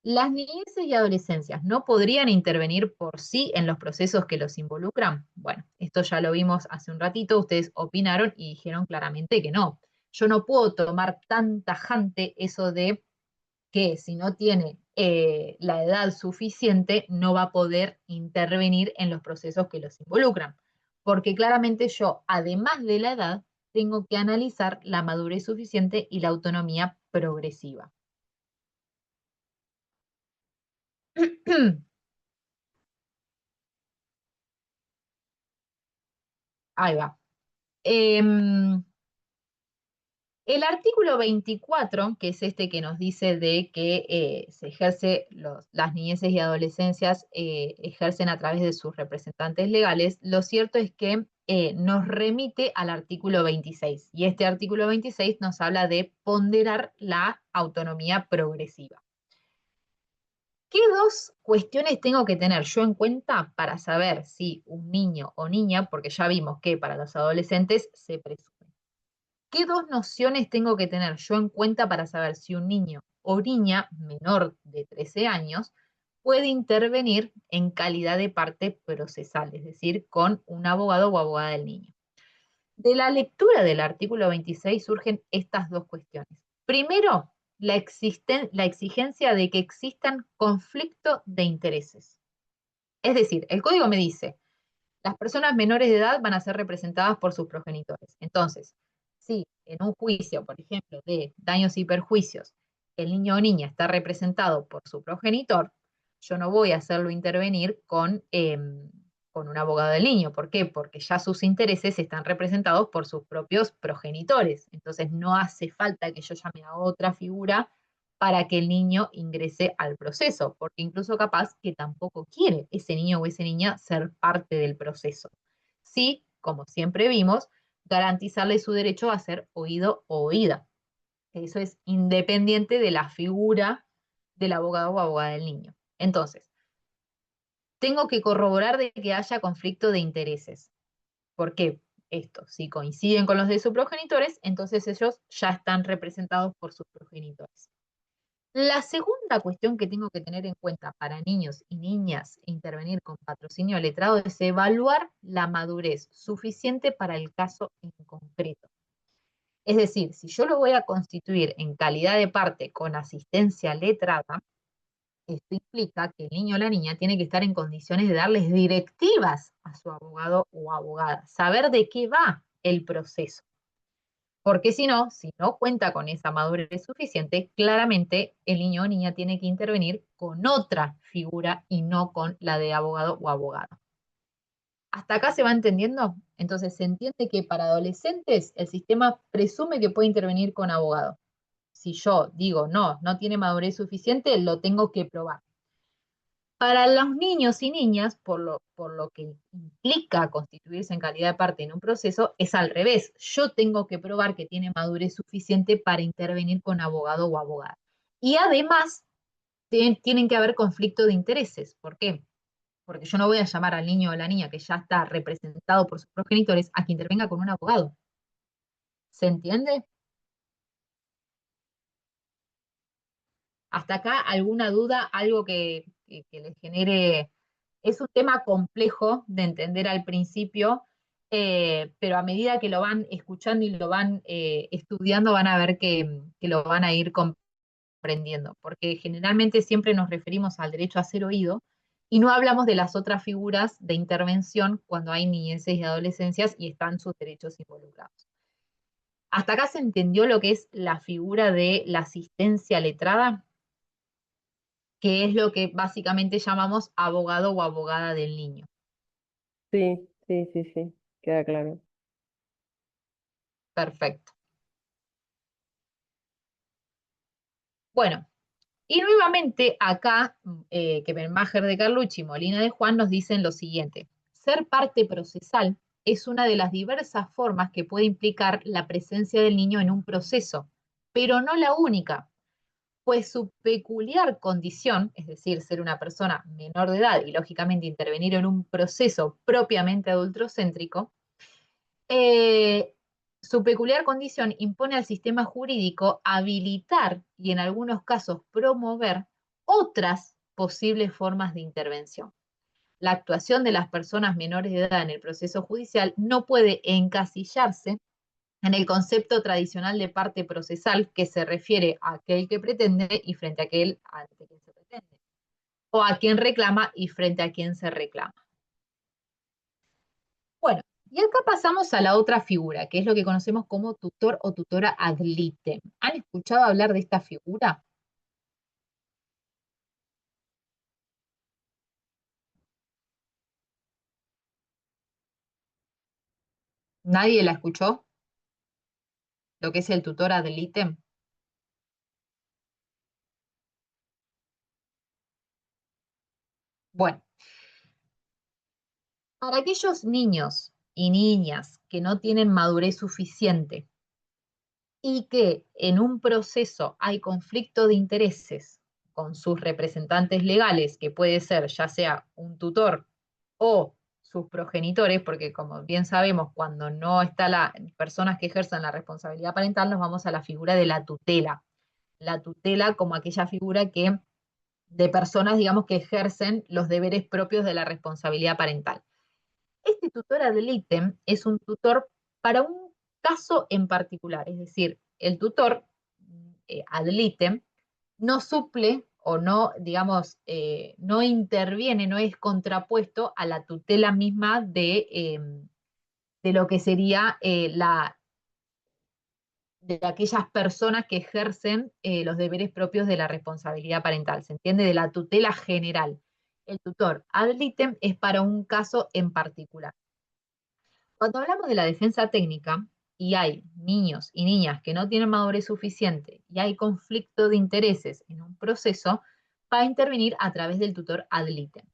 ¿las niñeces y adolescencias no podrían intervenir por sí en los procesos que los involucran? Bueno, esto ya lo vimos hace un ratito, ustedes opinaron y dijeron claramente que no. Yo no puedo tomar tan tajante eso de que si no tiene la edad suficiente no va a poder intervenir en los procesos que los involucran. Porque claramente yo, además de la edad, tengo que analizar la madurez suficiente y la autonomía progresiva. Ahí va. Em, el artículo 24, que es este que nos dice de que se ejerce las niñeces y adolescencias ejercen a través de sus representantes legales, lo cierto es que nos remite al artículo 26. Y este artículo 26 nos habla de ponderar la autonomía progresiva. ¿Qué dos cuestiones tengo que tener yo en cuenta para saber si un niño o niña, porque ya vimos que para los adolescentes se presume? ¿Qué dos nociones tengo que tener yo en cuenta para saber si un niño o niña menor de 13 años puede intervenir en calidad de parte procesal, es decir, con un abogado o abogada del niño? De la lectura del artículo 26 surgen estas dos cuestiones. Primero, la exigencia de que existan conflictos de intereses. Es decir, el código me dice, las personas menores de edad van a ser representadas por sus progenitores. Entonces, si en un juicio, por ejemplo, de daños y perjuicios, el niño o niña está representado por su progenitor, yo no voy a hacerlo intervenir con un abogado del niño. ¿Por qué? Porque ya sus intereses están representados por sus propios progenitores. Entonces, no hace falta que yo llame a otra figura para que el niño ingrese al proceso, porque incluso capaz que tampoco quiere ese niño o esa niña ser parte del proceso. Sí, como siempre vimos, garantizarle su derecho a ser oído o oída. Eso es independiente de la figura del abogado o abogada del niño. Entonces, tengo que corroborar de que haya conflicto de intereses. ¿Por qué? Esto, si coinciden con los de sus progenitores, entonces ellos ya están representados por sus progenitores. La segunda cuestión que tengo que tener en cuenta para niños y niñas e intervenir con patrocinio letrado es evaluar la madurez suficiente para el caso en concreto. Es decir, si yo lo voy a constituir en calidad de parte con asistencia letrada, esto implica que el niño o la niña tiene que estar en condiciones de darles directivas a su abogado o abogada, saber de qué va el proceso. Porque si no cuenta con esa madurez suficiente, claramente el niño o niña tiene que intervenir con otra figura y no con la de abogado o abogada. ¿Hasta acá se va entendiendo? Entonces se entiende que para adolescentes el sistema presume que puede intervenir con abogado. Si yo digo no, no tiene madurez suficiente, lo tengo que probar. Para los niños y niñas, por lo que implica constituirse en calidad de parte en un proceso, es al revés. Yo tengo que probar que tiene madurez suficiente para intervenir con abogado o abogada. Y además, tienen que haber conflicto de intereses. ¿Por qué? Porque yo no voy a llamar al niño o la niña que ya está representado por sus progenitores a que intervenga con un abogado. ¿Se entiende? ¿Hasta acá alguna duda, algo que les genere? Es un tema complejo de entender al principio, pero a medida que lo van escuchando y lo van estudiando, van a ver que lo van a ir comprendiendo, porque generalmente siempre nos referimos al derecho a ser oído y no hablamos de las otras figuras de intervención cuando hay niñeces y adolescencias y están sus derechos involucrados. ¿Hasta acá se entendió lo que es la figura de la asistencia letrada? Que es lo que básicamente llamamos abogado o abogada del niño. Sí, sí, sí, sí, queda claro. Perfecto. Bueno, y nuevamente acá, Keppenmacher de Carlucci y Molina de Juan nos dicen lo siguiente: ser parte procesal es una de las diversas formas que puede implicar la presencia del niño en un proceso, pero no la única, pues su peculiar condición, es decir, ser una persona menor de edad y lógicamente intervenir en un proceso propiamente adultocéntrico, eh, su peculiar condición impone al sistema jurídico habilitar y en algunos casos promover otras posibles formas de intervención. La actuación de las personas menores de edad en el proceso judicial no puede encasillarse en el concepto tradicional de parte procesal, que se refiere a aquel que pretende y frente a aquel ante quien se pretende, o a quien reclama y frente a quien se reclama. Bueno, y acá pasamos a la otra figura, que es lo que conocemos como tutor o tutora ad litem. ¿Han escuchado hablar de esta figura? ¿Nadie la escuchó? Lo que es el tutor ad litem. Bueno, para aquellos niños y niñas que no tienen madurez suficiente y que en un proceso hay conflicto de intereses con sus representantes legales, que puede ser ya sea un tutor o sus progenitores, porque como bien sabemos, cuando no está las personas que ejercen la responsabilidad parental, nos vamos a la figura de la tutela. La tutela como aquella figura que de personas, digamos, que ejercen los deberes propios de la responsabilidad parental. Este tutor ad litem es un tutor para un caso en particular, es decir, el tutor ad litem no suple o no, digamos, no interviene, no es contrapuesto a la tutela misma de lo que sería de aquellas personas que ejercen los deberes propios de la responsabilidad parental, ¿se entiende? De la tutela general. El tutor ad litem es para un caso en particular. Cuando hablamos de la defensa técnica y hay niños y niñas que no tienen madurez suficiente y hay conflicto de intereses en un proceso, va a intervenir a través del tutor ad litem.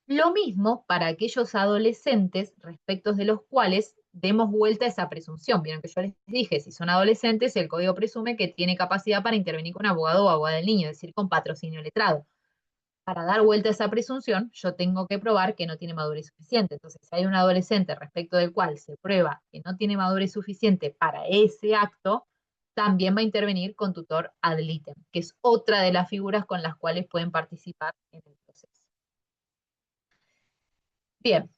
Lo mismo para aquellos adolescentes respecto de los cuales demos vuelta a esa presunción. Vieron que yo les dije, si son adolescentes, el código presume que tiene capacidad para intervenir con abogado o abogada del niño, es decir, con patrocinio letrado. Para dar vuelta a esa presunción, yo tengo que probar que no tiene madurez suficiente. Entonces, si hay un adolescente respecto del cual se prueba que no tiene madurez suficiente para ese acto, también va a intervenir con tutor ad litem, que es otra de las figuras con las cuales pueden participar en el proceso. Bien,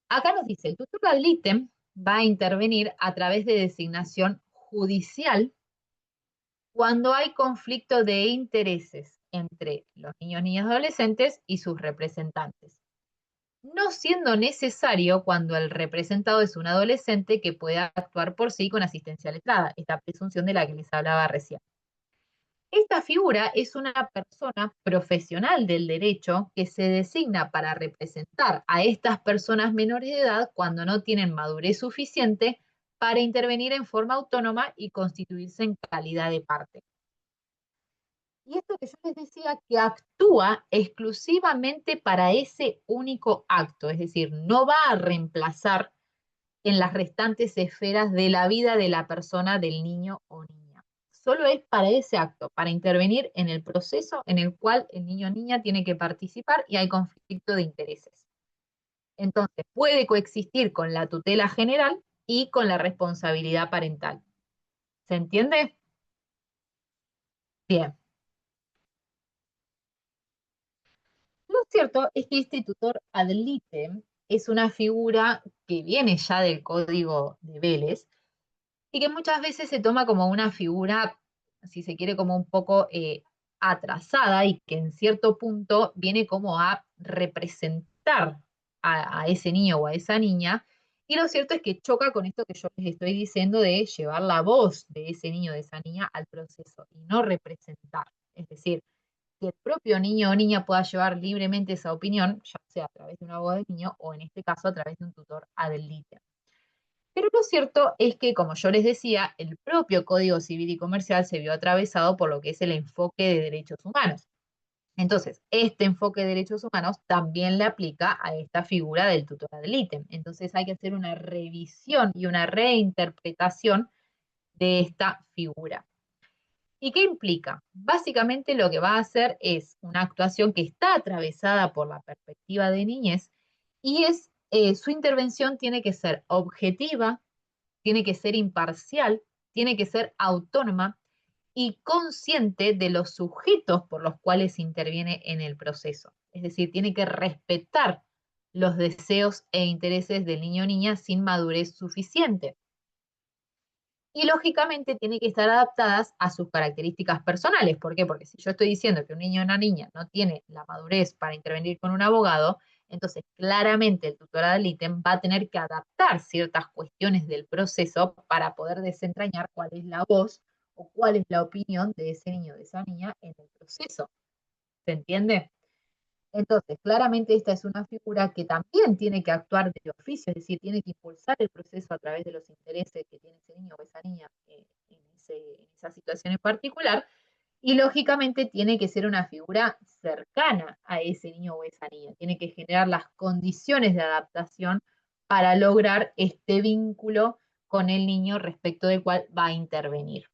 acá nos dice, el tutor ad litem va a intervenir a través de designación judicial cuando hay conflicto de intereses entre los niños, niñas y adolescentes y sus representantes, no siendo necesario cuando el representado es un adolescente que pueda actuar por sí con asistencia letrada, esta presunción de la que les hablaba recién. Esta figura es una persona profesional del derecho que se designa para representar a estas personas menores de edad cuando no tienen madurez suficiente para intervenir en forma autónoma y constituirse en calidad de parte. Y esto que yo les decía, que actúa exclusivamente para ese único acto, es decir, no va a reemplazar en las restantes esferas de la vida de la persona, del niño o niña. Solo es para ese acto, para intervenir en el proceso en el cual el niño o niña tiene que participar y hay conflicto de intereses. Entonces, puede coexistir con la tutela general y con la responsabilidad parental. ¿Se entiende? Bien. Lo cierto es que este tutor ad litem es una figura que viene ya del código de Vélez y que muchas veces se toma como una figura, si se quiere, como un poco atrasada y que en cierto punto viene como a representar a ese niño o a esa niña Y lo cierto es que choca con esto que yo les estoy diciendo de llevar la voz de ese niño, de esa niña al proceso y no representar. Es decir, que el propio niño o niña pueda llevar libremente esa opinión, ya sea a través de un abogado del niño o en este caso a través de un tutor ad litem. Pero lo cierto es que, como yo les decía, el propio Código Civil y Comercial se vio atravesado por lo que es el enfoque de derechos humanos. Entonces, este enfoque de derechos humanos también le aplica a esta figura del tutor ad litem. Entonces hay que hacer una revisión y una reinterpretación de esta figura. ¿Y qué implica? Básicamente lo que va a hacer es una actuación que está atravesada por la perspectiva de niñez y su intervención tiene que ser objetiva, tiene que ser imparcial, tiene que ser autónoma y consciente de los sujetos por los cuales interviene en el proceso. Es decir, tiene que respetar los deseos e intereses del niño o niña sin madurez suficiente. Y lógicamente tiene que estar adaptadas a sus características personales. ¿Por qué? Porque si yo estoy diciendo que un niño o una niña no tiene la madurez para intervenir con un abogado, entonces claramente el tutor ad litem va a tener que adaptar ciertas cuestiones del proceso para poder desentrañar cuál es la voz o cuál es la opinión de ese niño o de esa niña en el proceso. ¿Se entiende? Entonces, claramente esta es una figura que también tiene que actuar de oficio, es decir, tiene que impulsar el proceso a través de los intereses que tiene ese niño o esa niña en esa situación en particular, y lógicamente tiene que ser una figura cercana a ese niño o esa niña, tiene que generar las condiciones de adaptación para lograr este vínculo con el niño respecto del cual va a intervenir.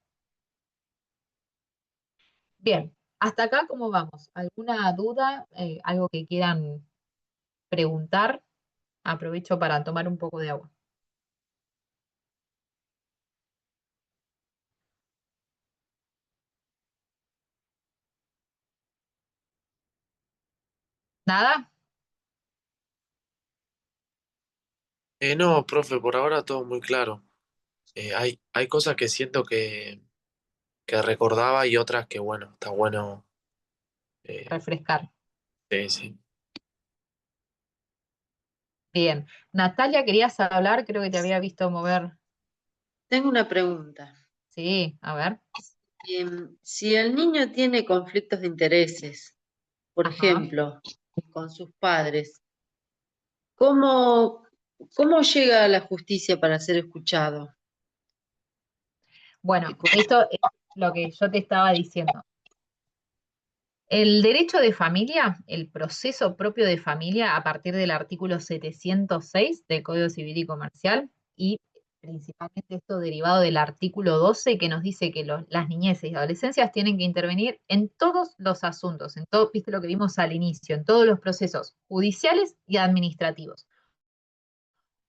Bien, hasta acá, ¿cómo vamos? ¿Alguna duda? ¿Algo que quieran preguntar? Aprovecho para tomar un poco de agua. ¿Nada? No, profe, por ahora todo muy claro. Hay cosas que siento que recordaba y otras que, bueno, está bueno. eh, Refrescar. sí, sí. Bien. Natalia, querías hablar, creo que te había visto mover. Tengo una pregunta. Sí, a ver. Si el niño tiene conflictos de intereses, por Ajá. ejemplo, con sus padres, ¿cómo, cómo llega a la justicia para ser escuchado? Bueno, esto es lo que yo te estaba diciendo. El derecho de familia, el proceso propio de familia a partir del artículo 706 del Código Civil y Comercial y principalmente esto derivado del artículo 12 que nos dice que las niñeces y adolescencias tienen que intervenir en todos los asuntos, en todo, viste lo que vimos al inicio, en todos los procesos judiciales y administrativos.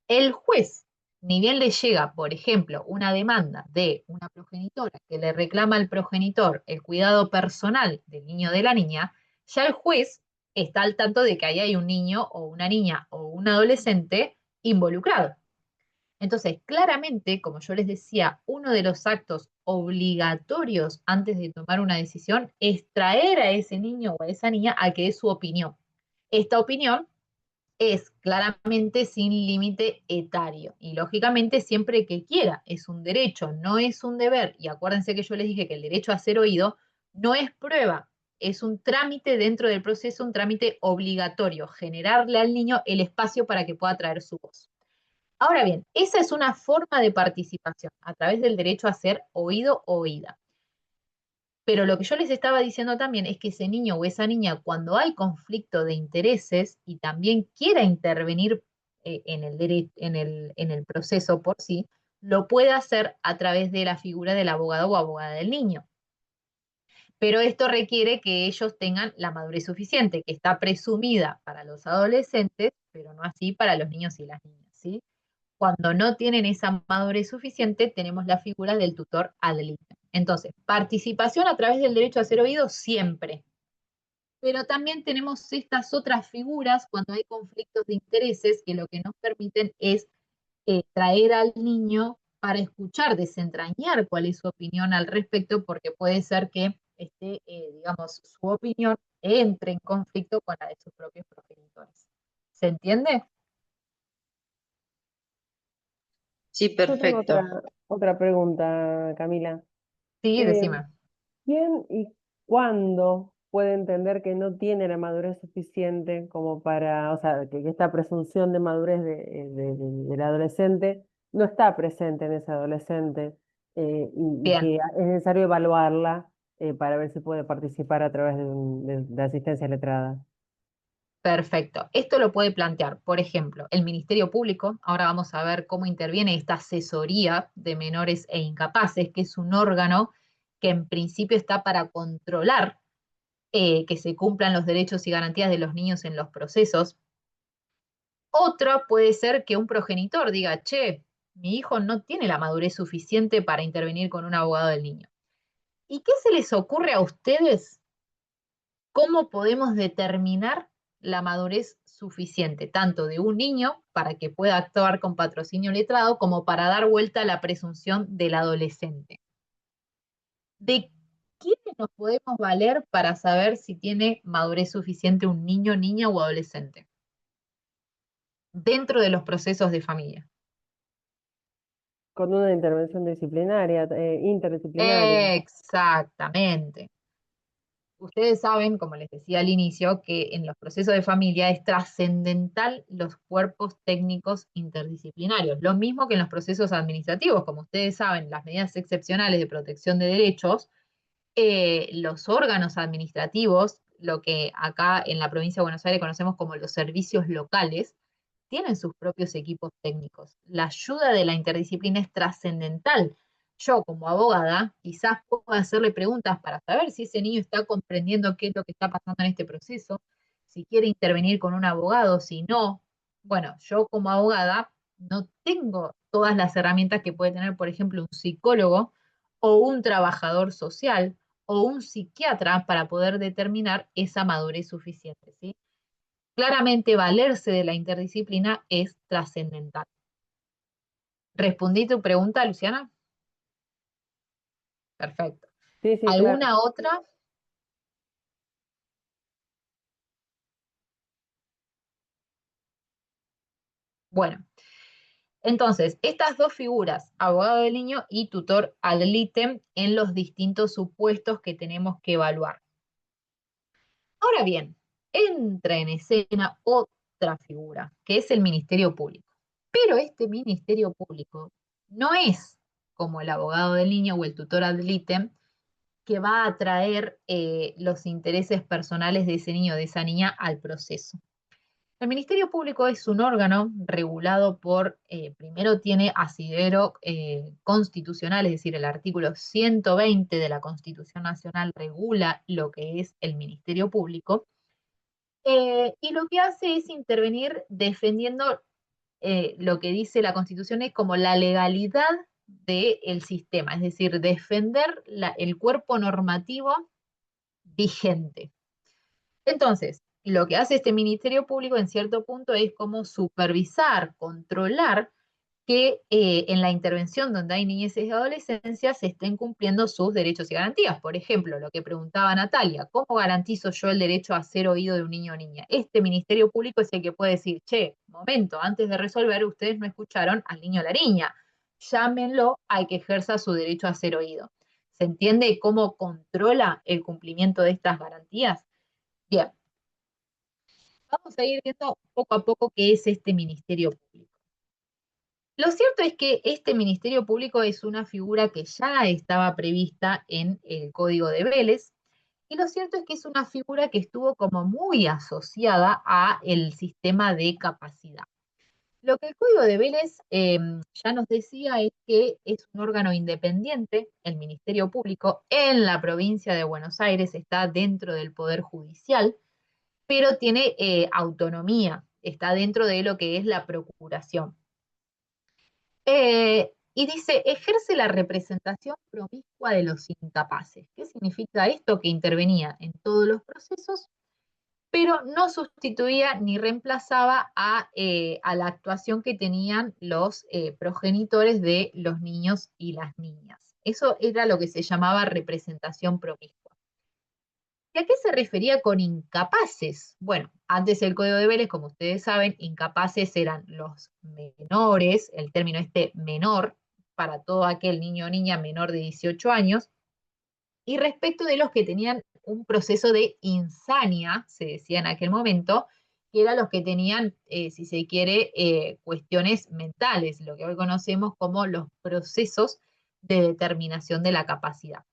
El juez, ni bien le llega, por ejemplo, una demanda de una progenitora que le reclama al progenitor el cuidado personal del niño o de la niña, ya el juez está al tanto de que ahí hay un niño o una niña o un adolescente involucrado. Entonces, claramente, como yo les decía, uno de los actos obligatorios antes de tomar una decisión es traer a ese niño o a esa niña a que dé su opinión. Esta opinión es claramente sin límite etario y lógicamente siempre que quiera, es un derecho, no es un deber. Y acuérdense que yo les dije que el derecho a ser oído no es prueba, es un trámite dentro del proceso, un trámite obligatorio, generarle al niño el espacio para que pueda traer su voz. Ahora bien, esa es una forma de participación a través del derecho a ser oído o oída. Pero lo que yo les estaba diciendo también es que ese niño o esa niña, cuando hay conflicto de intereses y también quiera intervenir en el proceso por sí, lo puede hacer a través de la figura del abogado o abogada del niño. Pero esto requiere que ellos tengan la madurez suficiente, que está presumida para los adolescentes, pero no así para los niños y las niñas, ¿sí? Cuando no tienen esa madurez suficiente, tenemos la figura del tutor ad litem. Entonces, participación a través del derecho a ser oído siempre. Pero también tenemos estas otras figuras cuando hay conflictos de intereses que lo que nos permiten es traer al niño para escuchar, desentrañar cuál es su opinión al respecto, porque puede ser que digamos, su opinión entre en conflicto con la de sus propios progenitores. ¿Se entiende? Sí, Yo tengo perfecto. otra pregunta, Camila. Sí, Eh, decime. ¿Quién y cuándo puede entender que no tiene la madurez suficiente como para, o sea, que esta presunción de madurez del adolescente no está presente en ese adolescente y Bien, que es necesario evaluarla para ver si puede participar a través de asistencia letrada? perfecto. Esto lo puede plantear, por ejemplo, el Ministerio Público. Ahora vamos a ver cómo interviene esta asesoría de menores e incapaces, que es un órgano que en principio está para controlar que se cumplan los derechos y garantías de los niños en los procesos. Otra puede ser que un progenitor diga, che, mi hijo no tiene la madurez suficiente para intervenir con un abogado del niño. ¿Y qué se les ocurre a ustedes? ¿Cómo podemos determinar la madurez suficiente, tanto de un niño para que pueda actuar con patrocinio letrado, como para dar vuelta a la presunción del adolescente? ¿De quiénes nos podemos valer para saber si tiene madurez suficiente un niño, niña o adolescente dentro de los procesos de familia? Con una intervención disciplinaria, interdisciplinaria. Exactamente. Ustedes saben, como les decía al inicio, que en los procesos de familia es trascendental los cuerpos técnicos interdisciplinarios. Lo mismo que en los procesos administrativos, como ustedes saben, las medidas excepcionales de protección de derechos, los órganos administrativos, lo que acá en la provincia de Buenos Aires conocemos como los servicios locales, tienen sus propios equipos técnicos. La ayuda de la interdisciplina es trascendental. Yo, como abogada, quizás pueda hacerle preguntas para saber si ese niño está comprendiendo qué es lo que está pasando en este proceso, si quiere intervenir con un abogado, si no. Bueno, yo como abogada no tengo todas las herramientas que puede tener, por ejemplo, un psicólogo o un trabajador social o un psiquiatra para poder determinar esa madurez suficiente, ¿sí? Claramente, valerse de la interdisciplina es trascendental. ¿Respondí tu pregunta, Luciana? Perfecto. Sí, sí, claro. ¿Alguna otra? Bueno, entonces, estas dos figuras, abogado del niño y tutor ad litem, en los distintos supuestos que tenemos que evaluar. Ahora bien, entra en escena otra figura, que es el Ministerio Público. Pero este Ministerio Público no es como el abogado del niño o el tutor ad litem, que va a atraer los intereses personales de ese niño o de esa niña al proceso. El Ministerio Público es un órgano regulado por, primero tiene asidero constitucional, es decir, el artículo 120 de la Constitución Nacional regula lo que es el Ministerio Público, y lo que hace es intervenir defendiendo lo que dice la Constitución es como la legalidad del sistema, es decir, defender el cuerpo normativo vigente. Entonces, lo que hace este Ministerio Público en cierto punto es como supervisar, controlar que en la intervención donde hay niñez y adolescencia se estén cumpliendo sus derechos y garantías. Por ejemplo, lo que preguntaba Natalia, ¿cómo garantizo yo el derecho a ser oído de un niño o niña? Este Ministerio Público es el que puede decir, che, momento, antes de resolver, ustedes no escucharon al niño o la niña. Llámenlo a que ejerza su derecho a ser oído. ¿Se entiende cómo controla el cumplimiento de estas garantías? Bien, vamos a ir viendo poco a poco qué es este Ministerio Público. Lo cierto es que este Ministerio Público es una figura que ya estaba prevista en el Código de Vélez, y lo cierto es que es una figura que estuvo como muy asociada a el sistema de capacidad. Lo que el Código de Vélez ya nos decía es que es un órgano independiente, el Ministerio Público, en la provincia de Buenos Aires, está dentro del Poder Judicial, pero tiene autonomía, está dentro de lo que es la procuración. Y dice, ejerce la representación promiscua de los incapaces. ¿Qué significa esto? Que intervenía en todos los procesos, pero no sustituía ni reemplazaba a la actuación que tenían los progenitores de los niños y las niñas. Eso era lo que se llamaba representación promiscua. ¿Y a qué se refería con incapaces? Bueno, antes el Código de Vélez, como ustedes saben, incapaces eran los menores, el término menor, para todo aquel niño o niña menor de 18 años, y respecto de los que tenían un proceso de insania, se decía en aquel momento, que eran los que tenían, si se quiere, cuestiones mentales, lo que hoy conocemos como los procesos de determinación de la capacidad.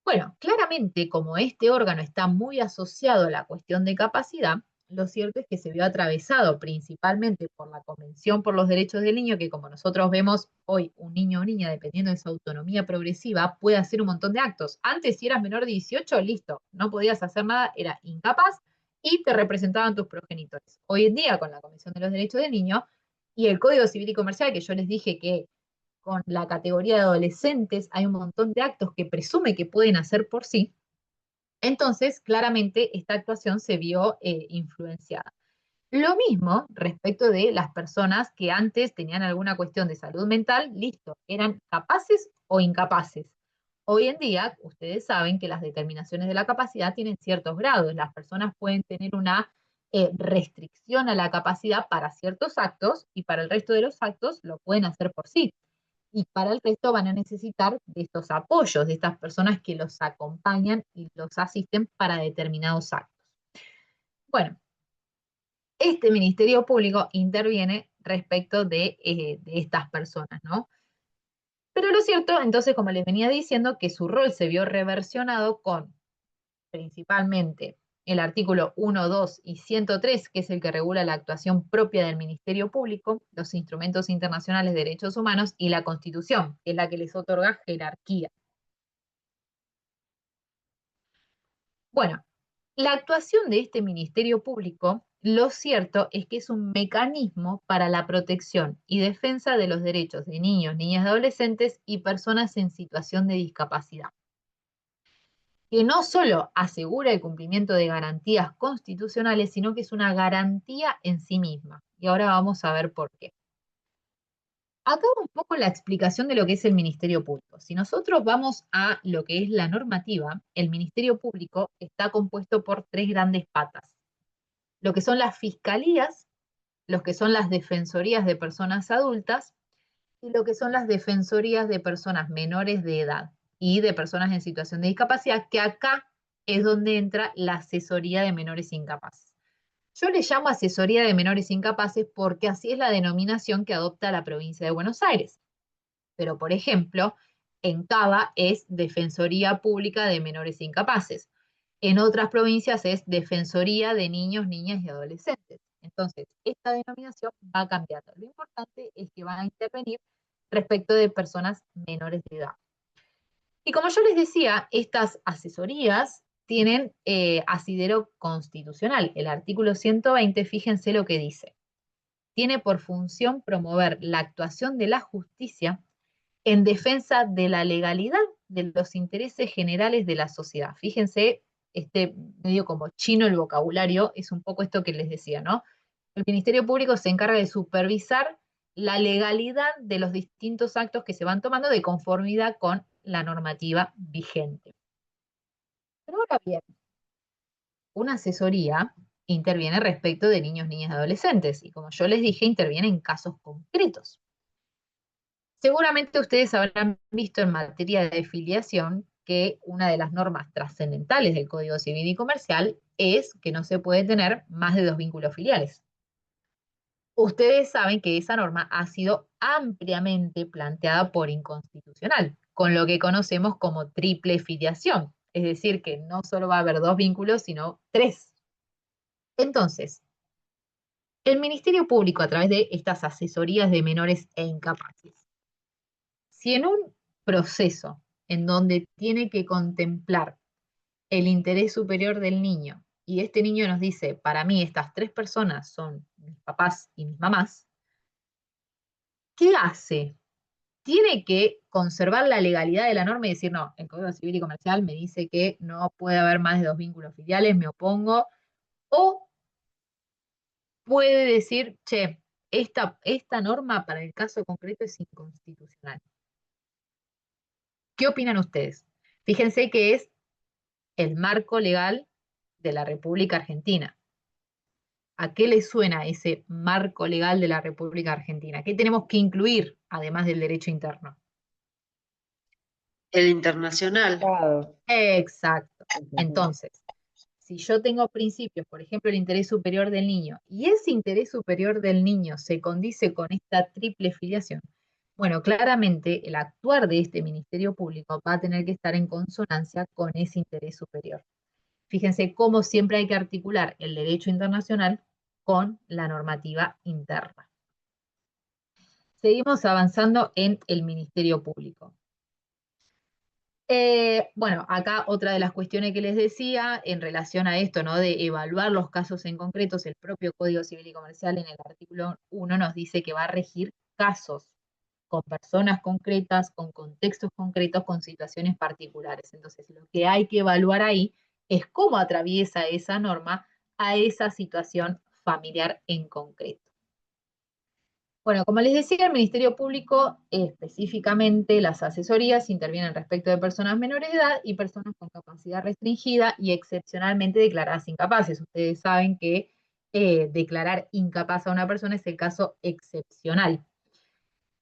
Bueno, claramente como este órgano está muy asociado a la cuestión de capacidad, lo cierto es que se vio atravesado principalmente por la Convención por los Derechos del Niño, que como nosotros vemos hoy, un niño o niña, dependiendo de su autonomía progresiva, puede hacer un montón de actos. Antes, si eras menor de 18, listo, no podías hacer nada, eras incapaz y te representaban tus progenitores. Hoy en día, con la Convención de los Derechos del Niño y el Código Civil y Comercial, que yo les dije que con la categoría de adolescentes hay un montón de actos que presume que pueden hacer por sí, entonces claramente esta actuación se vio influenciada. Lo mismo respecto de las personas que antes tenían alguna cuestión de salud mental, listo, eran capaces o incapaces. Hoy en día, ustedes saben que las determinaciones de la capacidad tienen ciertos grados. Las personas pueden tener una restricción a la capacidad para ciertos actos y para el resto de los actos lo pueden hacer por sí. Y para el resto van a necesitar de estos apoyos, de estas personas que los acompañan y los asisten para determinados actos. Bueno, este Ministerio Público interviene respecto de estas personas, ¿no? Pero lo cierto, entonces, como les venía diciendo, que su rol se vio reversionado con principalmente el artículo 1, 2 y 103, que es el que regula la actuación propia del Ministerio Público, los instrumentos internacionales de derechos humanos y la Constitución, que es la que les otorga jerarquía. Bueno, la actuación de este Ministerio Público, lo cierto es que es un mecanismo para la protección y defensa de los derechos de niños, niñas y adolescentes y personas en situación de discapacidad, que no solo asegura el cumplimiento de garantías constitucionales, sino que es una garantía en sí misma. Y ahora vamos a ver por qué. Acá un poco la explicación de lo que es el Ministerio Público. Si nosotros vamos a lo que es la normativa, el Ministerio Público está compuesto por tres grandes patas. Lo que son las fiscalías, lo que son las defensorías de personas adultas y lo que son las defensorías de personas menores de edad y de personas en situación de discapacidad, que acá es donde entra la asesoría de menores incapaces. Yo le llamo asesoría de menores incapaces porque así es la denominación que adopta la provincia de Buenos Aires. Pero, por ejemplo, en Cava es Defensoría Pública de Menores Incapaces. En otras provincias es Defensoría de Niños, Niñas y Adolescentes. Entonces, esta denominación va cambiando. Lo importante es que van a intervenir respecto de personas menores de edad. Y como yo les decía, estas asesorías tienen asidero constitucional. El artículo 120, fíjense lo que dice. Tiene por función promover la actuación de la justicia en defensa de la legalidad de los intereses generales de la sociedad. Fíjense, medio como chino el vocabulario, es un poco esto que les decía, ¿no? El Ministerio Público se encarga de supervisar la legalidad de los distintos actos que se van tomando de conformidad con la normativa vigente. Pero ahora bien, una asesoría interviene respecto de niños, niñas y adolescentes, y como yo les dije, interviene en casos concretos. Seguramente ustedes habrán visto en materia de filiación que una de las normas trascendentales del Código Civil y Comercial es que no se puede tener más de 2 vínculos filiales. Ustedes saben que esa norma ha sido ampliamente planteada por inconstitucional, con lo que conocemos como triple filiación. Es decir, que no solo va a haber 2 vínculos, sino 3. Entonces, el Ministerio Público, a través de estas asesorías de menores e incapaces, si en un proceso en donde tiene que contemplar el interés superior del niño y este niño nos dice, para mí estas 3 personas son mis papás y mis mamás, ¿qué hace? Tiene que conservar la legalidad de la norma y decir, no, el Código Civil y Comercial me dice que no puede haber más de 2 vínculos filiales, me opongo, o puede decir, che, esta norma para el caso concreto es inconstitucional. ¿Qué opinan ustedes? Fíjense que es el marco legal de la República Argentina. ¿A qué le suena ese marco legal de la República Argentina? ¿Qué tenemos que incluir, además del derecho interno? El internacional. Claro. Exacto. Entonces, si yo tengo principios, por ejemplo, el interés superior del niño, y ese interés superior del niño se condice con esta triple filiación, bueno, claramente el actuar de este Ministerio Público va a tener que estar en consonancia con ese interés superior. Fíjense cómo siempre hay que articular el derecho internacional con la normativa interna. Seguimos avanzando en el Ministerio Público. Bueno, acá otra de las cuestiones que les decía en relación a esto, ¿no? De evaluar los casos en concretos, el propio Código Civil y Comercial en el artículo 1 nos dice que va a regir casos con personas concretas, con contextos concretos, con situaciones particulares. Entonces, lo que hay que evaluar ahí es cómo atraviesa esa norma a esa situación familiar en concreto. Bueno, como les decía, el Ministerio Público, específicamente las asesorías, intervienen respecto de personas menores de edad y personas con capacidad restringida y excepcionalmente declaradas incapaces. Ustedes saben que declarar incapaz a una persona es el caso excepcional.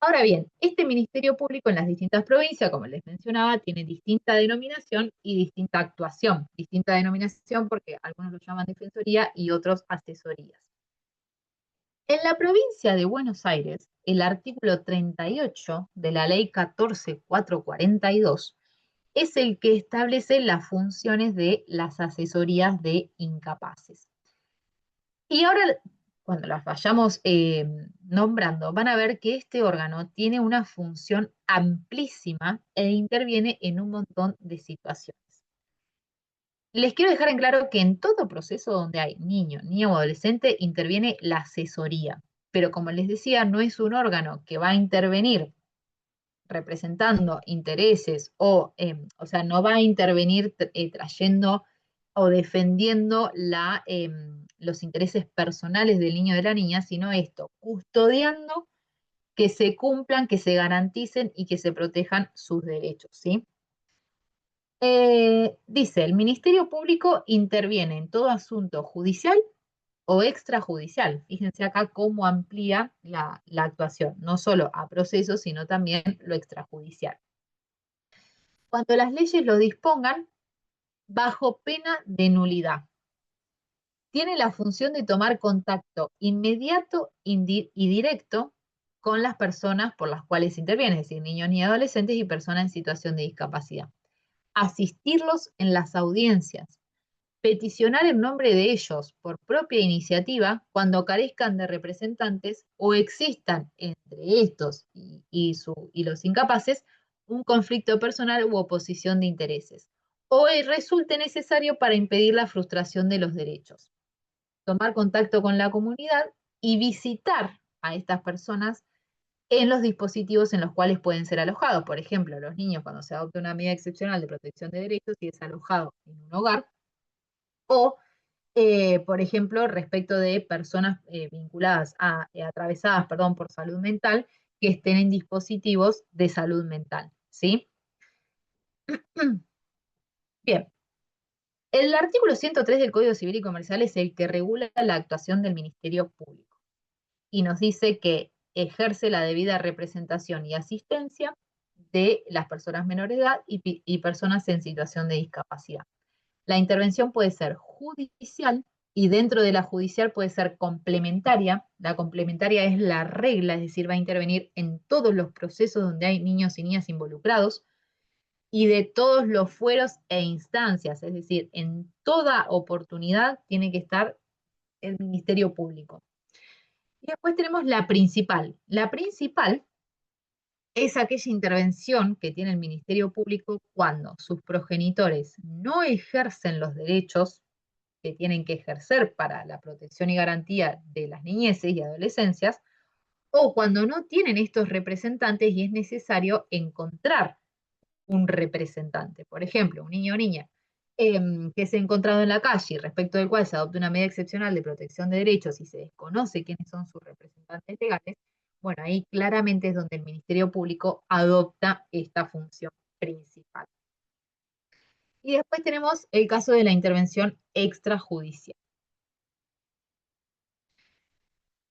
Ahora bien, este Ministerio Público en las distintas provincias, como les mencionaba, tiene distinta denominación y distinta actuación. Distinta denominación porque algunos lo llaman defensoría y otros asesorías. En la provincia de Buenos Aires, el artículo 38 de la ley 14.442 es el que establece las funciones de las asesorías de incapaces. Y ahora, cuando las vayamos nombrando, van a ver que este órgano tiene una función amplísima e interviene en un montón de situaciones. Les quiero dejar en claro que en todo proceso donde hay niño, niña o adolescente interviene la asesoría, pero como les decía, no es un órgano que va a intervenir representando intereses o sea, no va a intervenir trayendo o defendiendo los intereses personales del niño o de la niña, sino esto, custodiando que se cumplan, que se garanticen y que se protejan sus derechos, ¿sí? Dice, el Ministerio Público interviene en todo asunto judicial o extrajudicial. Fíjense acá cómo amplía la actuación, no solo a procesos, sino también lo extrajudicial. Cuando las leyes lo dispongan, bajo pena de nulidad. Tiene la función de tomar contacto inmediato y directo con las personas por las cuales interviene, es decir, niños y adolescentes y personas en situación de discapacidad. Asistirlos en las audiencias, peticionar en nombre de ellos por propia iniciativa cuando carezcan de representantes o existan entre estos y los incapaces un conflicto personal u oposición de intereses, o resulte necesario para impedir la frustración de los derechos. Tomar contacto con la comunidad y visitar a estas personas en los dispositivos en los cuales pueden ser alojados. Por ejemplo, los niños cuando se adopta una medida excepcional de protección de derechos y es alojado en un hogar, o, por ejemplo, respecto de personas vinculadas atravesadas, perdón, por salud mental, que estén en dispositivos de salud mental, ¿sí? Bien. El artículo 103 del Código Civil y Comercial es el que regula la actuación del Ministerio Público y nos dice que ejerce la debida representación y asistencia de las personas menores de edad y personas en situación de discapacidad. La intervención puede ser judicial y dentro de la judicial puede ser complementaria. La complementaria es la regla, es decir, va a intervenir en todos los procesos donde hay niños y niñas involucrados y de todos los fueros e instancias, es decir, en toda oportunidad tiene que estar el Ministerio Público. Y después tenemos la principal. La principal es aquella intervención que tiene el Ministerio Público cuando sus progenitores no ejercen los derechos que tienen que ejercer para la protección y garantía de las niñeces y adolescencias, o cuando no tienen estos representantes y es necesario encontrar un representante. Por ejemplo, un niño o niña que se ha encontrado en la calle y respecto del cual se adopta una medida excepcional de protección de derechos y se desconoce quiénes son sus representantes legales, bueno, ahí claramente es donde el Ministerio Público adopta esta función principal. Y después tenemos el caso de la intervención extrajudicial.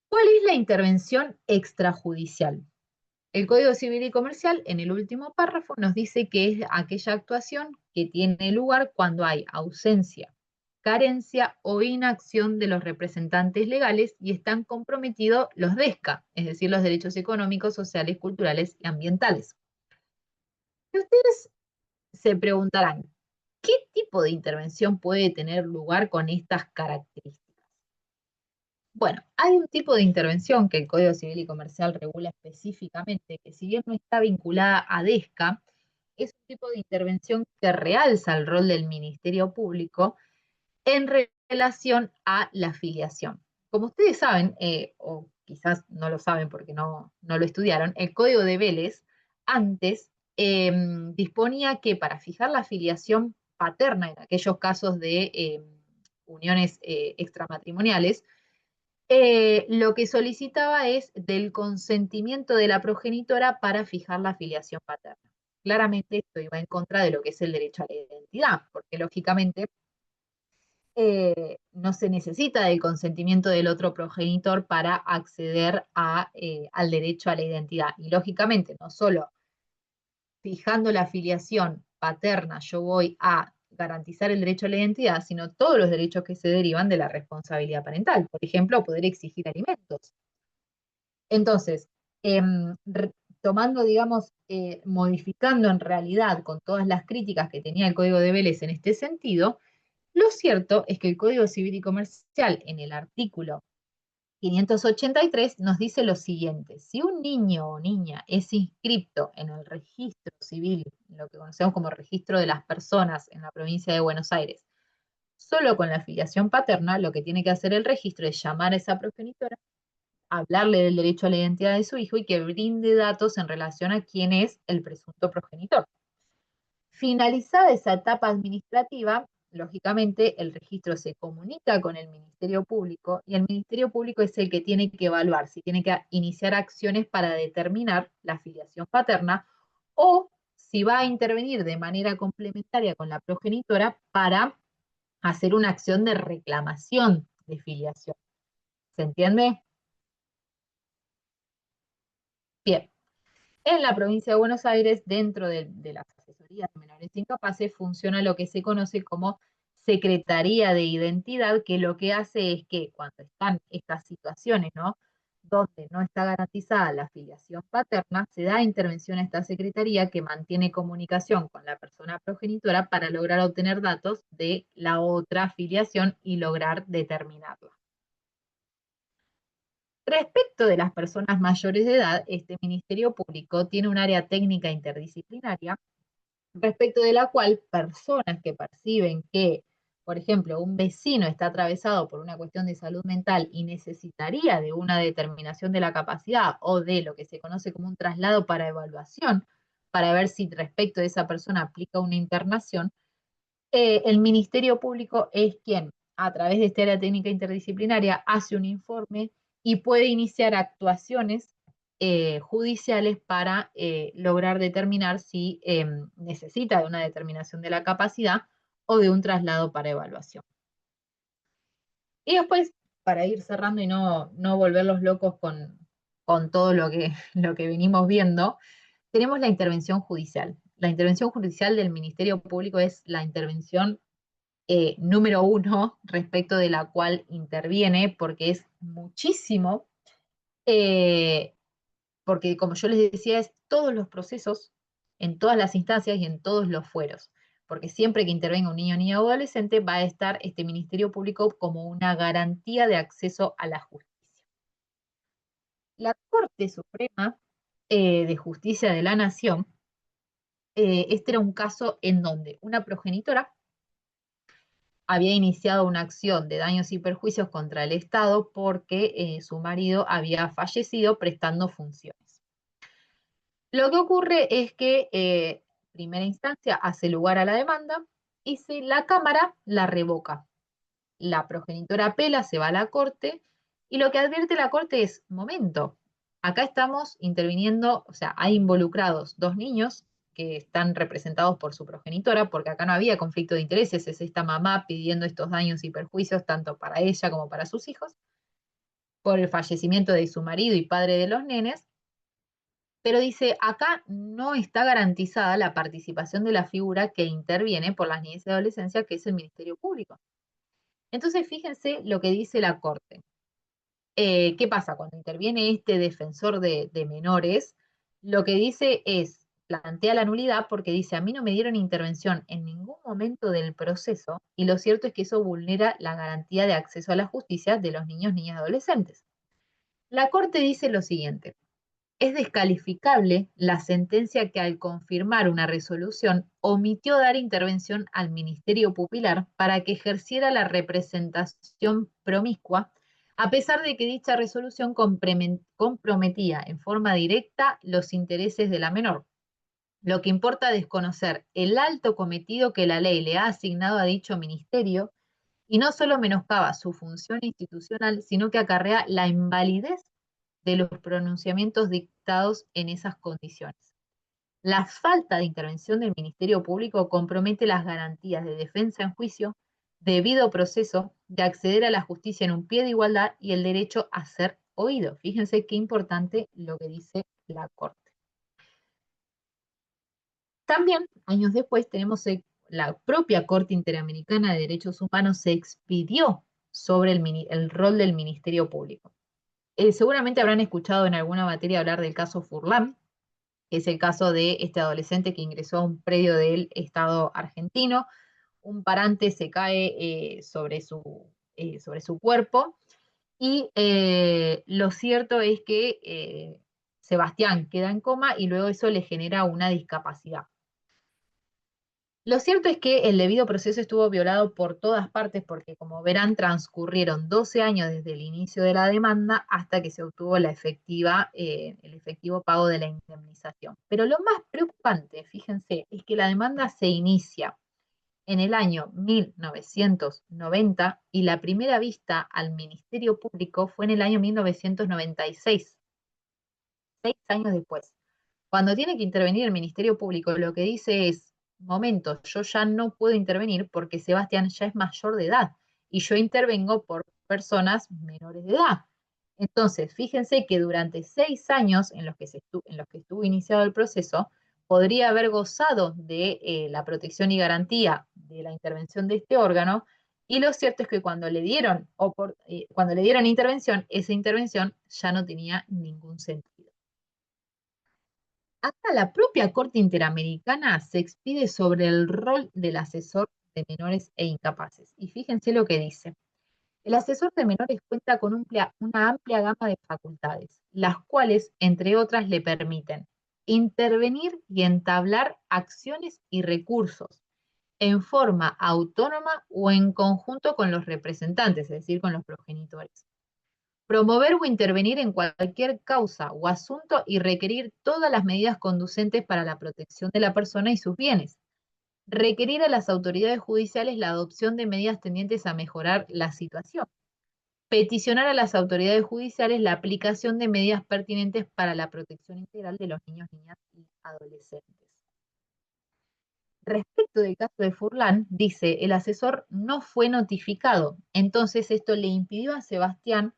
¿Cuál es la intervención extrajudicial? El Código Civil y Comercial, en el último párrafo, nos dice que es aquella actuación que tiene lugar cuando hay ausencia, carencia o inacción de los representantes legales y están comprometidos los DESCA, es decir, los derechos económicos, sociales, culturales y ambientales. Y ustedes se preguntarán, ¿qué tipo de intervención puede tener lugar con estas características? Bueno, hay un tipo de intervención que el Código Civil y Comercial regula específicamente, que si bien no está vinculada a DESCA, es un tipo de intervención que realza el rol del Ministerio Público en relación a la filiación. Como ustedes saben, o quizás no lo saben porque no lo estudiaron, el Código de Vélez antes disponía que para fijar la filiación paterna en aquellos casos de uniones extramatrimoniales, lo que solicitaba es del consentimiento de la progenitora para fijar la filiación paterna. Claramente esto iba en contra de lo que es el derecho a la identidad, porque lógicamente no se necesita del consentimiento del otro progenitor para acceder al derecho a la identidad. Y lógicamente, no solo fijando la filiación paterna, yo voy a garantizar el derecho a la identidad, sino todos los derechos que se derivan de la responsabilidad parental. Por ejemplo, poder exigir alimentos. Entonces, tomando, digamos, modificando en realidad con todas las críticas que tenía el Código de Vélez en este sentido, lo cierto es que el Código Civil y Comercial, en el artículo 583, nos dice lo siguiente: si un niño o niña es inscripto en el registro civil, lo que conocemos como registro de las personas en la provincia de Buenos Aires, solo con la filiación paterna, lo que tiene que hacer el registro es llamar a esa progenitora, hablarle del derecho a la identidad de su hijo y que brinde datos en relación a quién es el presunto progenitor. Finalizada esa etapa administrativa, lógicamente el registro se comunica con el Ministerio Público y el Ministerio Público es el que tiene que evaluar si tiene que iniciar acciones para determinar la filiación paterna o si va a intervenir de manera complementaria con la progenitora para hacer una acción de reclamación de filiación. ¿Se entiende? Bien. En la provincia de Buenos Aires, dentro de las asesorías de menores incapaces, funciona lo que se conoce como Secretaría de Identidad, que lo que hace es que cuando están estas situaciones, ¿no?, donde no está garantizada la filiación paterna, se da intervención a esta secretaría que mantiene comunicación con la persona progenitora para lograr obtener datos de la otra filiación y lograr determinarla. Respecto de las personas mayores de edad, este Ministerio Público tiene un área técnica interdisciplinaria, respecto de la cual personas que perciben que, por ejemplo, un vecino está atravesado por una cuestión de salud mental y necesitaría de una determinación de la capacidad o de lo que se conoce como un traslado para evaluación, para ver si respecto de esa persona aplica una internación, el Ministerio Público es quien, a través de esta área técnica interdisciplinaria, hace un informe y puede iniciar actuaciones judiciales para lograr determinar si necesita de una determinación de la capacidad o de un traslado para evaluación. Y después, para ir cerrando y no volverlos locos con todo lo que venimos viendo, tenemos la intervención judicial. La intervención judicial del Ministerio Público es la intervención número 1 respecto de la cual interviene, porque es muchísimo, eh, porque como yo les decía, es todos los procesos, en todas las instancias y en todos los fueros, porque siempre que intervenga un niño, niña o adolescente va a estar este Ministerio Público como una garantía de acceso a la justicia. La Corte Suprema de Justicia de la Nación, este era un caso en donde una progenitora había iniciado una acción de daños y perjuicios contra el Estado porque su marido había fallecido prestando funciones. Lo que ocurre es que primera instancia hace lugar a la demanda y la Cámara la revoca. La progenitora apela, se va a la Corte y lo que advierte la Corte es: momento, acá estamos interviniendo, o sea, hay involucrados dos niños que están representados por su progenitora, porque acá no había conflicto de intereses, es esta mamá pidiendo estos daños y perjuicios tanto para ella como para sus hijos, por el fallecimiento de su marido y padre de los nenes, pero dice, acá no está garantizada la participación de la figura que interviene por las niñez y adolescencia, que es el Ministerio Público. Entonces, fíjense lo que dice la Corte. ¿Qué pasa? Cuando interviene este defensor de menores, lo que dice es, plantea la nulidad porque dice, a mí no me dieron intervención en ningún momento del proceso y lo cierto es que eso vulnera la garantía de acceso a la justicia de los niños, niñas y adolescentes. La Corte dice lo siguiente, es descalificable la sentencia que al confirmar una resolución omitió dar intervención al Ministerio Pupilar para que ejerciera la representación promiscua, a pesar de que dicha resolución comprometía en forma directa los intereses de la menor. Lo que importa es desconocer el alto cometido que la ley le ha asignado a dicho ministerio y no solo menoscaba su función institucional, sino que acarrea la invalidez de los pronunciamientos dictados en esas condiciones. La falta de intervención del Ministerio Público compromete las garantías de defensa en juicio, debido proceso, de acceder a la justicia en un pie de igualdad y el derecho a ser oído. Fíjense qué importante lo que dice la Corte. También, años después, tenemos la propia Corte Interamericana de Derechos Humanos se expidió sobre el rol del Ministerio Público. Seguramente habrán escuchado en alguna materia hablar del caso Furlan, que es el caso de este adolescente que ingresó a un predio del Estado argentino, un parante se cae sobre su cuerpo y lo cierto es que Sebastián queda en coma y luego eso le genera una discapacidad. Lo cierto es que el debido proceso estuvo violado por todas partes porque, como verán, transcurrieron 12 años desde el inicio de la demanda hasta que se obtuvo el efectivo pago de la indemnización. Pero lo más preocupante, fíjense, es que la demanda se inicia en el año 1990 y la primera vista al Ministerio Público fue en el año 1996, 6 años después. Cuando tiene que intervenir el Ministerio Público, lo que dice es, momento, yo ya no puedo intervenir porque Sebastián ya es mayor de edad y yo intervengo por personas menores de edad. Entonces, fíjense que durante 6 años en los que estuvo iniciado el proceso, podría haber gozado de la protección y garantía de la intervención de este órgano, y lo cierto es que cuando le dieron intervención, esa intervención ya no tenía ningún sentido. Acá la propia Corte Interamericana se expide sobre el rol del asesor de menores e incapaces. Y fíjense lo que dice. El asesor de menores cuenta con una amplia gama de facultades, las cuales, entre otras, le permiten intervenir y entablar acciones y recursos en forma autónoma o en conjunto con los representantes, es decir, con los progenitores. Promover o intervenir en cualquier causa o asunto y requerir todas las medidas conducentes para la protección de la persona y sus bienes. Requerir a las autoridades judiciales la adopción de medidas tendientes a mejorar la situación. Peticionar a las autoridades judiciales la aplicación de medidas pertinentes para la protección integral de los niños, niñas y adolescentes. Respecto del caso de Furlan, dice, el asesor no fue notificado, entonces esto le impidió a Sebastián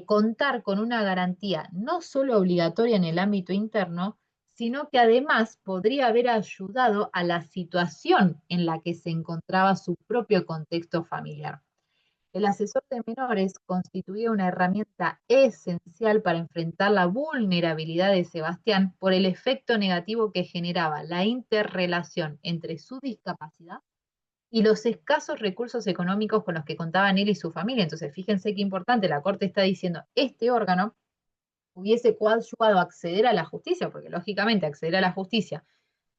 contar con una garantía no solo obligatoria en el ámbito interno, sino que además podría haber ayudado a la situación en la que se encontraba su propio contexto familiar. El asesor de menores constituía una herramienta esencial para enfrentar la vulnerabilidad de Sebastián por el efecto negativo que generaba la interrelación entre su discapacidad y los escasos recursos económicos con los que contaban él y su familia. Entonces, fíjense qué importante, la Corte está diciendo, este órgano hubiese coadyuvado a acceder a la justicia, porque lógicamente acceder a la justicia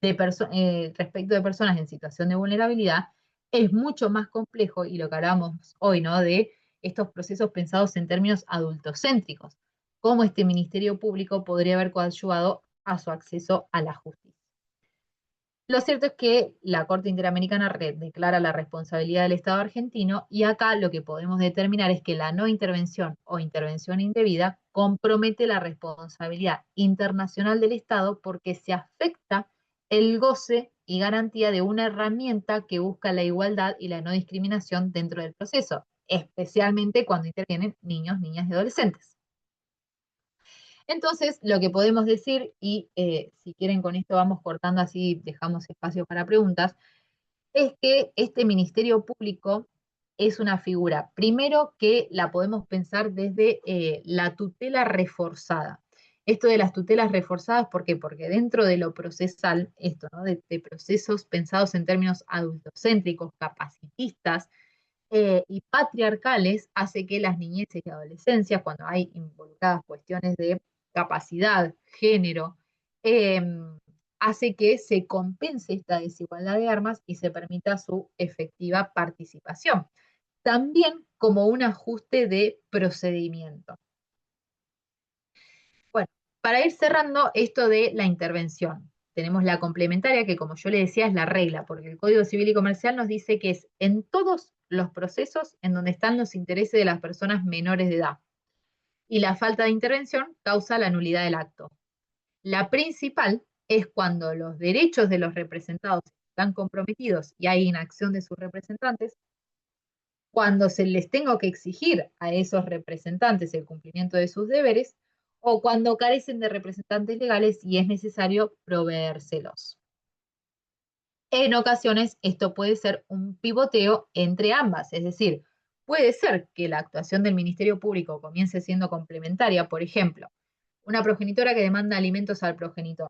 respecto de personas en situación de vulnerabilidad es mucho más complejo, y lo que hablamos hoy, ¿no? De estos procesos pensados en términos adultocéntricos, cómo este Ministerio Público podría haber coadyuvado a su acceso a la justicia. Lo cierto es que la Corte Interamericana declara la responsabilidad del Estado argentino, y acá lo que podemos determinar es que la no intervención o intervención indebida compromete la responsabilidad internacional del Estado porque se afecta el goce y garantía de una herramienta que busca la igualdad y la no discriminación dentro del proceso, especialmente cuando intervienen niños, niñas y adolescentes. Entonces, lo que podemos decir, y si quieren con esto vamos cortando así, dejamos espacio para preguntas, es que este Ministerio Público es una figura, primero que la podemos pensar desde la tutela reforzada. Esto de las tutelas reforzadas, ¿por qué? Porque dentro de lo procesal, esto, ¿no? de procesos pensados en términos adultocéntricos, capacitistas y patriarcales, hace que las niñeces y adolescencias, cuando hay involucradas cuestiones de capacidad, género, hace que se compense esta desigualdad de armas y se permita su efectiva participación. También como un ajuste de procedimiento. Bueno, para ir cerrando esto de la intervención, tenemos la complementaria que, como yo le decía, es la regla, porque el Código Civil y Comercial nos dice que es en todos los procesos en donde están los intereses de las personas menores de edad. Y la falta de intervención causa la nulidad del acto. La principal es cuando los derechos de los representados están comprometidos y hay inacción de sus representantes, cuando se les tenga que exigir a esos representantes el cumplimiento de sus deberes, o cuando carecen de representantes legales y es necesario proveérselos. En ocasiones esto puede ser un pivoteo entre ambas, es decir, puede ser que la actuación del Ministerio Público comience siendo complementaria, por ejemplo, una progenitora que demanda alimentos al progenitor.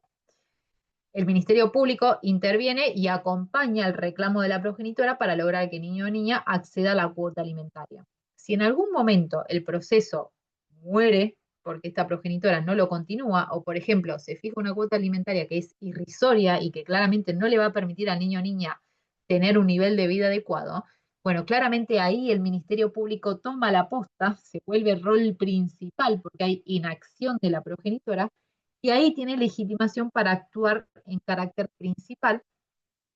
El Ministerio Público interviene y acompaña el reclamo de la progenitora para lograr que el niño o niña acceda a la cuota alimentaria. Si en algún momento el proceso muere porque esta progenitora no lo continúa, o por ejemplo se fija una cuota alimentaria que es irrisoria y que claramente no le va a permitir al niño o niña tener un nivel de vida adecuado, bueno, claramente ahí el Ministerio Público toma la posta, se vuelve rol principal porque hay inacción de la progenitora, y ahí tiene legitimación para actuar en carácter principal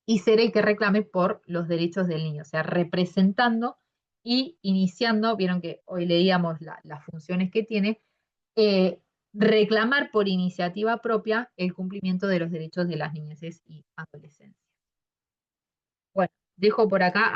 y ser el que reclame por los derechos del niño, o sea, representando y iniciando, vieron que hoy leíamos las funciones que tiene, reclamar por iniciativa propia el cumplimiento de los derechos de las niñeces y adolescencias. Bueno, dejo por acá